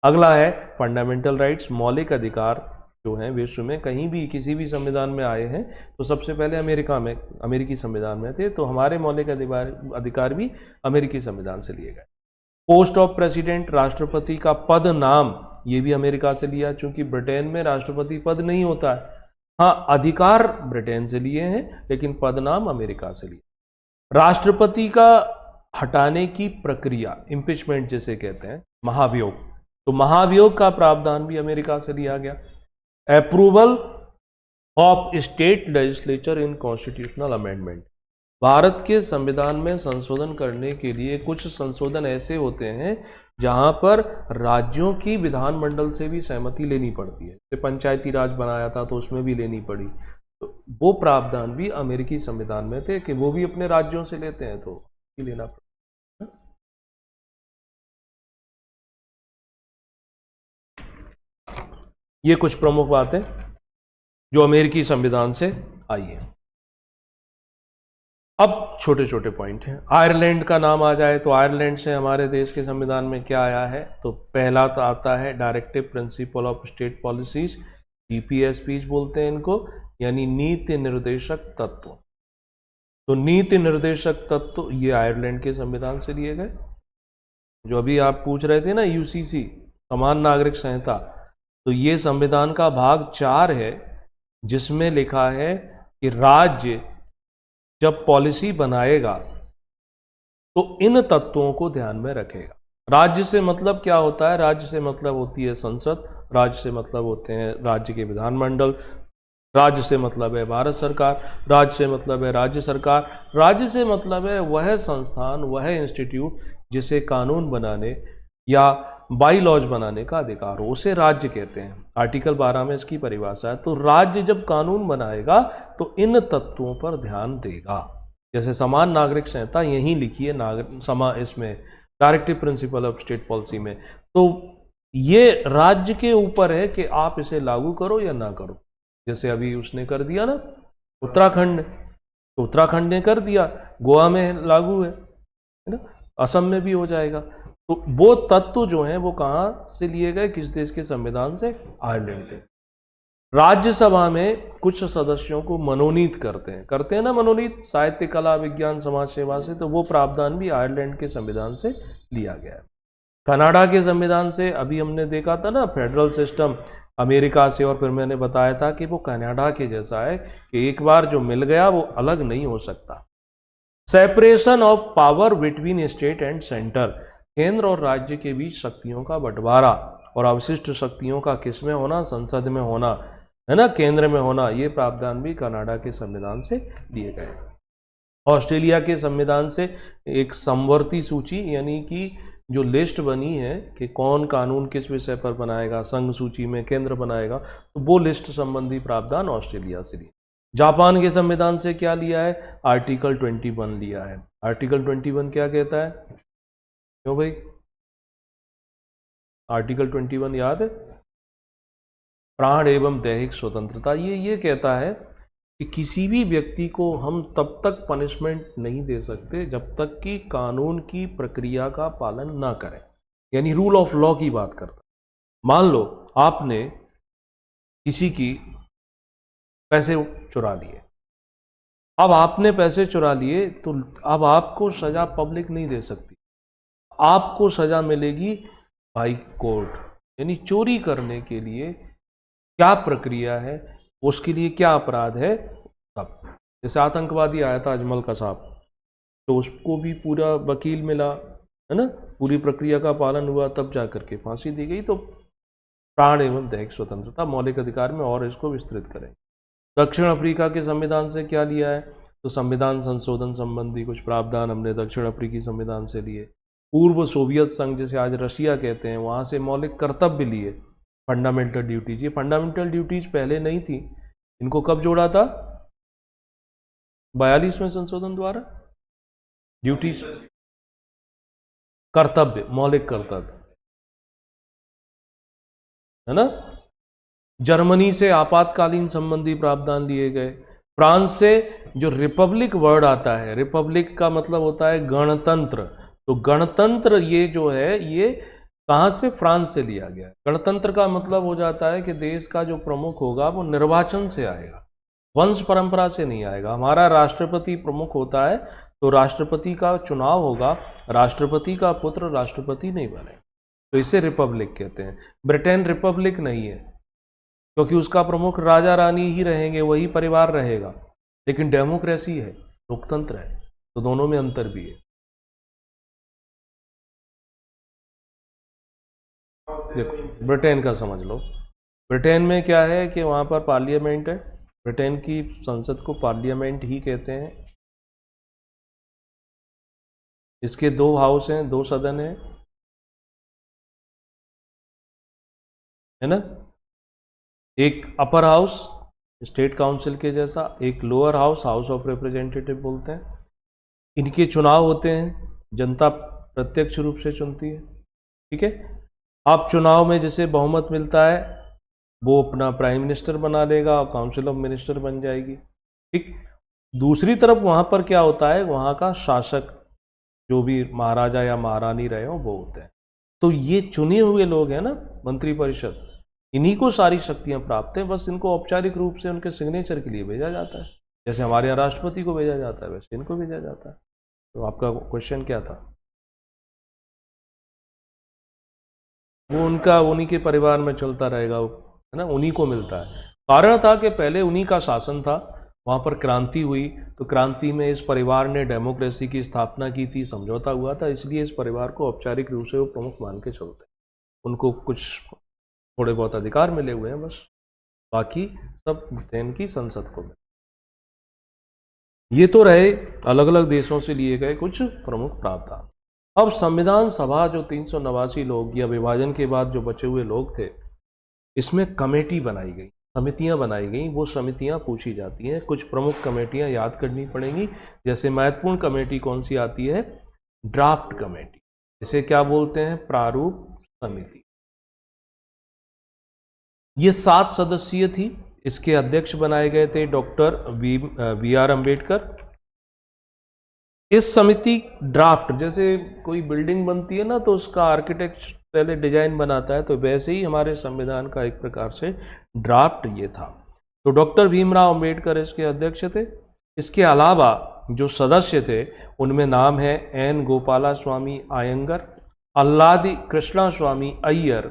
अगला है फंडामेंटल राइट्स, मौलिक अधिकार जो हैं विश्व में कहीं भी किसी भी संविधान में आए हैं। तो सबसे पहले अमेरिका में, अमेरिकी संविधान में थे, तो हमारे मौलिक अधिकार भी अमेरिकी संविधान से लिए गए। पोस्ट ऑफ प्रेसिडेंट, राष्ट्रपति का पद नाम, ये भी अमेरिका से लिया, क्योंकि ब्रिटेन में राष्ट्रपति पद नहीं होता है। हाँ, अधिकार ब्रिटेन से लिए हैं, लेकिन पद नाम अमेरिका से लिए। राष्ट्रपति का हटाने की प्रक्रिया, इम्पीचमेंट जिसे कहते हैं, महाभियोग, तो महाभियोग का प्रावधान भी अमेरिका से लिया गया। Approval of state legislature in constitutional amendment, Bharat के संविधान में संशोधन करने के लिए कुछ संशोधन ऐसे होते हैं जहां पर राज्यों की विधानमंडल से भी सहमति लेनी पड़ती है। जैसे पंचायती राज बनाया था तो उसमें भी लेनी पड़ी, तो वो प्रावधान भी अमेरिकी संविधान में थे कि वो भी अपने राज्यों से लेते हैं, तो ही लेना पड़ता। ये कुछ प्रमुख बातें जो अमेरिकी संविधान से आई है। अब छोटे छोटे पॉइंट हैं। आयरलैंड का नाम आ जाए तो आयरलैंड से हमारे देश के संविधान में क्या आया है? तो पहला तो आता है directive principle of state policies, DPSPs बोलते हैं इनको, यानी नीति निर्देशक तत्व। तो नीति निर्देशक तत्व ये आयरलैंड के संविधान से लिए गए। जो अभी आप पूछ रहे थे ना, यूसीसी, समान नागरिक संहिता, तो ये संविधान का भाग 4 है, जिसमें लिखा है कि राज्य जब पॉलिसी बनाएगा तो इन तत्वों को ध्यान में रखेगा। राज्य से मतलब क्या होता है? राज्य से मतलब होती है संसद, राज्य से मतलब होते हैं राज्य के विधानमंडल, राज्य से मतलब है भारत सरकार, राज्य से मतलब है राज्य सरकार, राज्य से मतलब है वह संस्थान, वह इंस्टीट्यूट जिसे कानून बनाने या बाई लॉज बनाने का अधिकार हो, उसे राज्य कहते हैं। आर्टिकल 12 में इसकी परिभाषा है। तो राज्य जब कानून बनाएगा तो इन तत्वों पर ध्यान देगा। जैसे समान नागरिक संहिता यहीं लिखी है, इसमें directive principle of state policy में, तो ये राज्य के ऊपर है कि आप इसे लागू करो या ना करो। जैसे अभी उसने कर दिया ना उत्तराखंड, तो उत्तराखंड ने कर दिया, गोवा में लागू है ना, असम में भी हो जाएगा। तो वो तत्व जो हैं वो कहाँ से लिए गए, किस देश के संविधान से? आयरलैंड के। राज्यसभा में कुछ सदस्यों को मनोनीत करते हैं ना, मनोनीत साहित्य, कला, विज्ञान, समाज सेवा से, तो वो प्रावधान भी आयरलैंड के संविधान से लिया गया है। कनाडा के संविधान से अभी हमने देखा था ना, फेडरल सिस्टम अमेरिका से, और फिर मैंने बताया था कि वो कनाडा के जैसा है कि एक बार जो मिल गया वो अलग नहीं हो सकता। Separation of power between state and centre, केंद्र और राज्य के बीच शक्तियों का बंटवारा और अवशिष्ट शक्तियों का किस में होना? संसद में होना, है ना, केंद्र में होना। ये प्रावधान भी कनाडा के संविधान से लिए गए। ऑस्ट्रेलिया के संविधान से एक समवर्ती सूची, यानी कि जो लिस्ट बनी है कि कौन कानून किस विषय पर बनाएगा, संघ सूची में केंद्र बनाएगा, तो वो लिस्ट संबंधी प्रावधान ऑस्ट्रेलिया से लिए। जापान के संविधान से क्या लिया है? आर्टिकल 21 लिया है। आर्टिकल 21 क्या कहता है? क्यों भाई, आर्टिकल 21 याद है? प्राण एवं दैहिक स्वतंत्रता। ये कहता है कि किसी भी व्यक्ति को हम तब तक पनिशमेंट नहीं दे सकते जब तक कि कानून की प्रक्रिया का पालन ना करें, यानी रूल ऑफ लॉ की बात करता है। मान लो आपने किसी की पैसे चुरा लिए, अब आपने पैसे चुरा लिए तो अब आपको सजा पब्लिक नहीं दे सकती, आपको सजा मिलेगी हाई कोर्ट। यानी चोरी करने के लिए क्या प्रक्रिया है, उसके लिए क्या अपराध है, तब। जैसे आतंकवादी आया था अजमल कसाब, तो उसको भी पूरा वकील मिला, है ना, पूरी प्रक्रिया का पालन हुआ, तब जा करके फांसी दी गई। तो प्राण एवं दैहिक स्वतंत्रता मौलिक अधिकार में और इसको विस्तृत करें। दक्षिण अफ्रीका के संविधान से क्या लिया है? तो संविधान संशोधन संबंधी कुछ प्रावधान हमने दक्षिण अफ्रीकी संविधान से लिए। पूर्व सोवियत संघ, जिसे आज रशिया कहते हैं, वहाँ से मौलिक कर्तव्य लिए। फंडामेंटल ड्यूटीज, ये फंडामेंटल ड्यूटीज पहले नहीं थी, इनको कब जोड़ा था? 42वें संशोधन द्वारा। ड्यूटीज, कर्तव्य, मौलिक कर्तव्य, है ना। जर्मनी से आपातकालीन संबंधी प्रावधान लिए गए। फ्रांस से जो रिपब्लिक वर्ड आता है, रिपब्लिक का मतलब होता है गणतंत्र, तो गणतंत्र ये जो है ये कहाँ से? फ्रांस से लिया गया। गणतंत्र का मतलब हो जाता है कि देश का जो प्रमुख होगा वो निर्वाचन से आएगा, वंश परंपरा से नहीं आएगा। हमारा राष्ट्रपति प्रमुख होता है तो राष्ट्रपति का चुनाव होगा, राष्ट्रपति का पुत्र राष्ट्रपति नहीं बने, तो इसे रिपब्लिक कहते हैं। ब्रिटेन रिपब्लिक नहीं है क्योंकि उसका प्रमुख राजा रानी ही रहेंगे, वही परिवार रहेगा, लेकिन डेमोक्रेसी है, लोकतंत्र है, तो दोनों में अंतर भी है। देखो ब्रिटेन का समझ लो, ब्रिटेन में क्या है कि वहाँ पर पार्लियामेंट है, ब्रिटेन की संसद को पार्लियामेंट ही कहते हैं। इसके 2 हाउस हैं, 2 सदन हैं, है ना। एक अपर हाउस स्टेट काउंसिल के जैसा, एक lower house, house of representative बोलते हैं। इनके चुनाव होते हैं, जनता प्रत्यक्ष रूप से चुनती है, ठीक है। अब चुनाव में जिसे बहुमत मिलता है वो अपना प्राइम मिनिस्टर बना लेगा और काउंसिल ऑफ मिनिस्टर बन जाएगी, ठीक। दूसरी तरफ वहाँ पर क्या होता है, वहाँ का शासक जो भी महाराजा या महारानी रहे हो वो होते हैं। तो ये चुने हुए लोग हैं ना, मंत्रिपरिषद, इन्हीं को सारी शक्तियां प्राप्त हैं, बस इनको औपचारिक रूप से उनके सिग्नेचर के लिए भेजा जाता है। जैसे हमारे यहाँ राष्ट्रपति को भेजा जाता है वैसे इनको भेजा जाता है। तो आपका क्वेश्चन क्या था? वो उनका उन्हीं के परिवार में चलता रहेगा, है ना, उन्हीं को मिलता है। कारण था कि पहले उन्हीं का शासन था, वहाँ पर क्रांति हुई, तो क्रांति में इस परिवार ने डेमोक्रेसी की स्थापना की थी, समझौता हुआ था, इसलिए इस परिवार को औपचारिक रूप से वो प्रमुख मान के चलते हैं। उनको कुछ थोड़े बहुत अधिकार मिले हुए हैं बस, बाकी सब ब्रिटेन की संसद को मिले। ये तो रहे अलग अलग देशों से लिए गए कुछ प्रमुख प्रावधान। अब संविधान सभा जो 389 लोग या विभाजन के बाद जो बचे हुए लोग थे, इसमें कमेटी बनाई गई, समितियां बनाई गई। वो समितियां पूछी जाती हैं, कुछ प्रमुख कमेटियां याद करनी पड़ेंगी। जैसे महत्वपूर्ण कमेटी कौन सी आती है? ड्राफ्ट कमेटी, इसे क्या बोलते हैं? प्रारूप समिति। ये 7 सदस्यीय थी, इसके अध्यक्ष बनाए गए थे डॉक्टर वी आर अम्बेडकर। इस समिति ड्राफ्ट, जैसे कोई बिल्डिंग बनती है ना तो उसका आर्किटेक्ट पहले डिजाइन बनाता है, तो वैसे ही हमारे संविधान का एक प्रकार से ड्राफ्ट ये था। तो डॉक्टर भीमराव अंबेडकर इसके अध्यक्ष थे। इसके अलावा जो सदस्य थे उनमें नाम है N Gopala Swami Ayyangar, Alladi Krishna Swami Iyer,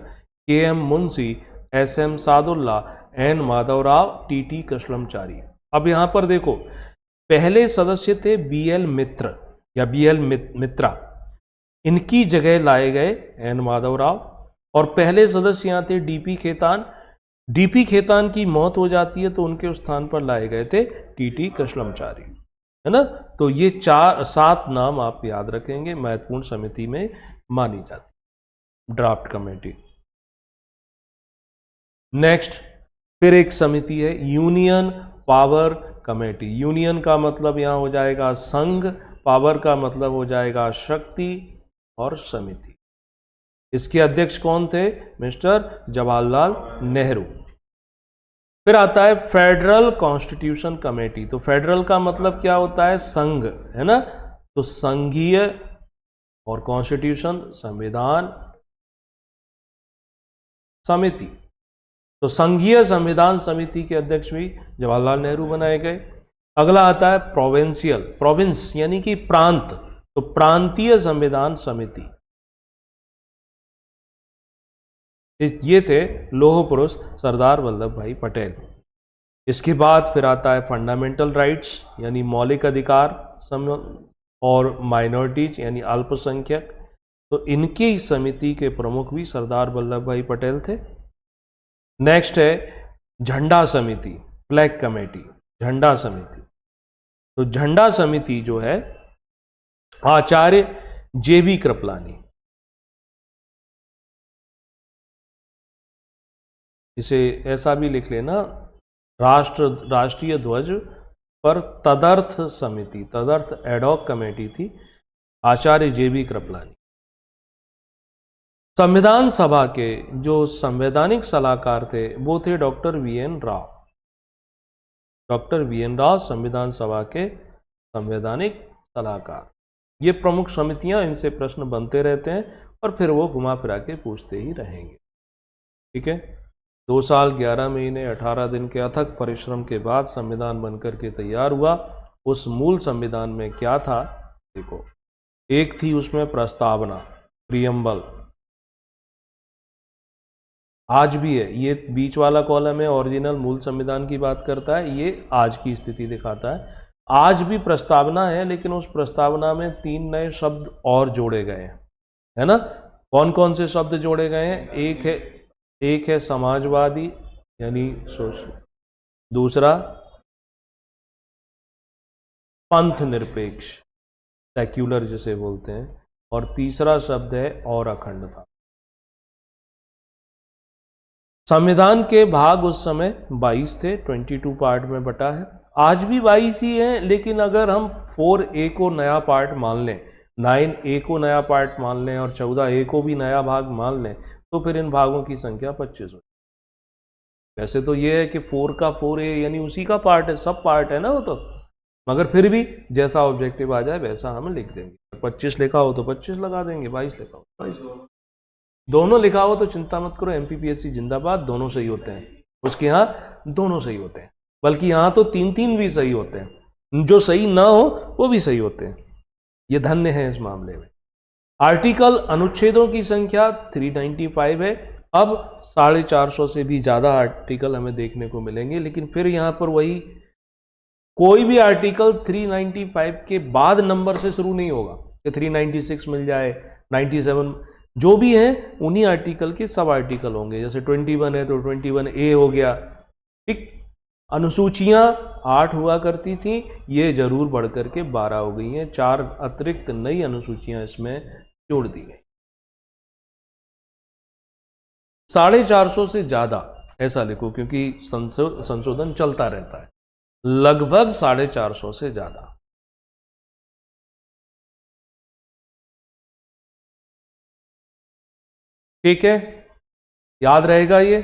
K M Munshi, S M Saadulla, N Madhavrao, T T Krishnamachari. अब यहाँ पर देखो, पहले सदस्य थे बी एल मित्र या बी एल मित्रा, इनकी जगह लाए गए एन माधवराव। और पहले सदस्य यहाँ थे डीपी खेतान। डीपी खेतान की मौत हो जाती है तो उनके स्थान पर लाए गए थे टी टी कृष्णमचारी, है ना। तो ये 7 नाम आप याद रखेंगे, महत्वपूर्ण समिति में मानी जाती ड्राफ्ट कमेटी। नेक्स्ट फिर एक समिति है यूनियन पावर कमेटी। यूनियन का मतलब यहां हो जाएगा संघ, पावर का मतलब हो जाएगा शक्ति और समिति। इसके अध्यक्ष कौन थे? मिस्टर जवाहरलाल नेहरू। फिर आता है फेडरल कॉन्स्टिट्यूशन कमेटी। तो फेडरल का मतलब क्या होता है? संघ, है ना। तो संघीय और कॉन्स्टिट्यूशन संविधान समिति। तो संघीय संविधान समिति के अध्यक्ष भी जवाहरलाल नेहरू बनाए गए। अगला आता है प्रोविंशियल, प्रोविंस यानी कि प्रांत, तो प्रांतीय संविधान समिति। ये थे लौह पुरुष सरदार वल्लभ भाई पटेल। इसके बाद फिर आता है फंडामेंटल राइट्स यानी मौलिक अधिकार और माइनॉरिटीज यानी अल्पसंख्यक। तो इनकी समिति के प्रमुख भी सरदार वल्लभ भाई पटेल थे। नेक्स्ट है झंडा समिति, फ्लैग कमेटी, झंडा समिति। तो झंडा समिति जो है आचार्य जे बी कृपलानी, इसे ऐसा भी लिख लेना, राष्ट्रीय ध्वज पर तदर्थ समिति, तदर्थ एडॉक कमेटी थी, आचार्य JB कृपलानी। संविधान सभा के जो संवैधानिक सलाहकार थे वो थे doctor VN Rao. Doctor VN Rao संविधान सभा के संवैधानिक सलाहकार। ये प्रमुख समितियां, इनसे प्रश्न बनते रहते हैं और फिर वो घुमा फिरा के पूछते ही रहेंगे। ठीक है, 2 साल 11 महीने 18 दिन के अथक परिश्रम के बाद संविधान बनकर के तैयार हुआ। उस मूल संविधान में क्या था देखो, एक थी उसमें प्रस्तावना, प्रियम्बल, आज भी है, ये बीच वाला कॉलम है ओरिजिनल मूल संविधान की बात करता है, ये आज की स्थिति दिखाता है। आज भी प्रस्तावना है, लेकिन उस प्रस्तावना में 3 नए शब्द और जोड़े गए हैं, है ना। कौन कौन से शब्द जोड़े गए हैं? एक है समाजवादी यानी सोशल, दूसरा पंथ निरपेक्ष, सेक्युलर जिसे बोलते हैं, और तीसरा शब्द है और अखंडता। संविधान के भाग उस समय 22 थे, 22 पार्ट में बटा है। आज भी 22 ही है, लेकिन अगर हम 4A को नया पार्ट मान लें, 9A को नया पार्ट मान लें और 14A को भी नया भाग मान लें, तो फिर इन भागों की संख्या 25 हो। वैसे तो ये है कि 4 का 4A यानी उसी का पार्ट है, सब पार्ट है ना वो तो, मगर फिर भी जैसा ऑब्जेक्टिव आ जाए वैसा हम लिख देंगे। 25 लिखा हो तो 25 लगा देंगे, 22 लिखा हो 22, दोनों लिखा हो तो चिंता मत करो, MPPSC जिंदाबाद, दोनों सही होते हैं, उसके यहाँ दोनों सही होते हैं, बल्कि यहाँ तो 3-3 भी सही होते हैं, जो सही ना हो वो भी सही होते हैं। ये धन्य है इस मामले में। आर्टिकल, अनुच्छेदों की संख्या 395 है। अब 450 से भी ज़्यादा आर्टिकल हमें देखने को मिलेंगे, लेकिन फिर यहाँ पर वही, कोई भी आर्टिकल 395 के बाद नंबर से शुरू नहीं होगा कि 396 मिल जाए, 97, जो भी है उन्हीं आर्टिकल के सब आर्टिकल होंगे। जैसे 21 है तो 21A हो गया। ठीक, अनुसूचियां 8 हुआ करती थी, ये जरूर बढ़ करके 12 हो गई हैं, 4 अतिरिक्त नई अनुसूचियां इसमें जोड़ दी गई। 450 से ज्यादा ऐसा लिखो, क्योंकि संशोधन चलता रहता है। लगभग 450 से ज्यादा। ठीक है, याद रहेगा ये।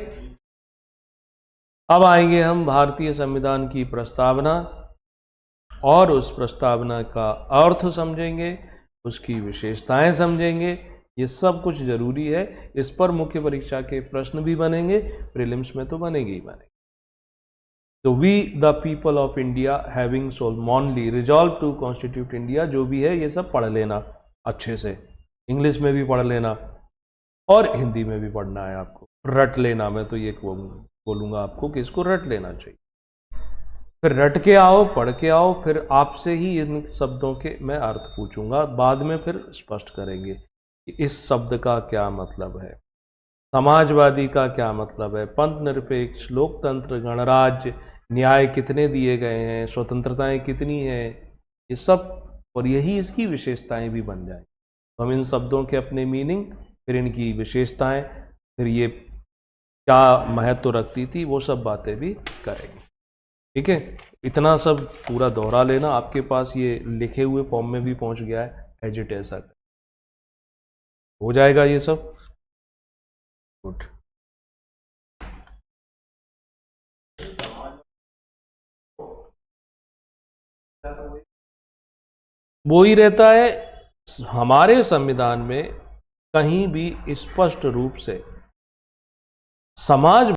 अब आएंगे हम भारतीय संविधान की प्रस्तावना, और उस प्रस्तावना का अर्थ समझेंगे, उसकी विशेषताएं समझेंगे। ये सब कुछ जरूरी है, इस पर मुख्य परीक्षा के प्रश्न भी बनेंगे, प्रीलिम्स में तो बनेंगे ही बनेंगे। तो we the people of India having solemnly resolved to constitute India, जो भी है ये सब पढ़ लेना अच्छे से, इंग्लिश में भी पढ़ लेना और हिंदी में भी पढ़ना है आपको, रट लेना। मैं तो ये बोलूँगा आपको कि इसको रट लेना चाहिए, फिर रट के आओ, पढ़ के आओ, फिर आपसे ही इन शब्दों के मैं अर्थ पूछूंगा, बाद में फिर स्पष्ट करेंगे कि इस शब्द का क्या मतलब है, समाजवादी का क्या मतलब है, पंथ निरपेक्ष, लोकतंत्र, गणराज्य, न्याय कितने दिए गए हैं, स्वतंत्रताएं कितनी हैं, ये सब, और यही इसकी विशेषताएं भी बन जाए। तो हम इन शब्दों के अपने मीनिंग, फिर इनकी विशेषताएं, फिर ये क्या महत्व रखती थी, वो सब बातें भी करेंगे। ठीक है, इतना सब पूरा दोहरा लेना, आपके पास ये लिखे हुए फॉर्म में भी पहुंच गया है, एज इट ऐसा हो जाएगा ये सब। गुड। वो ही रहता है, हमारे संविधान में कहीं भी स्पष्ट रूप से समाज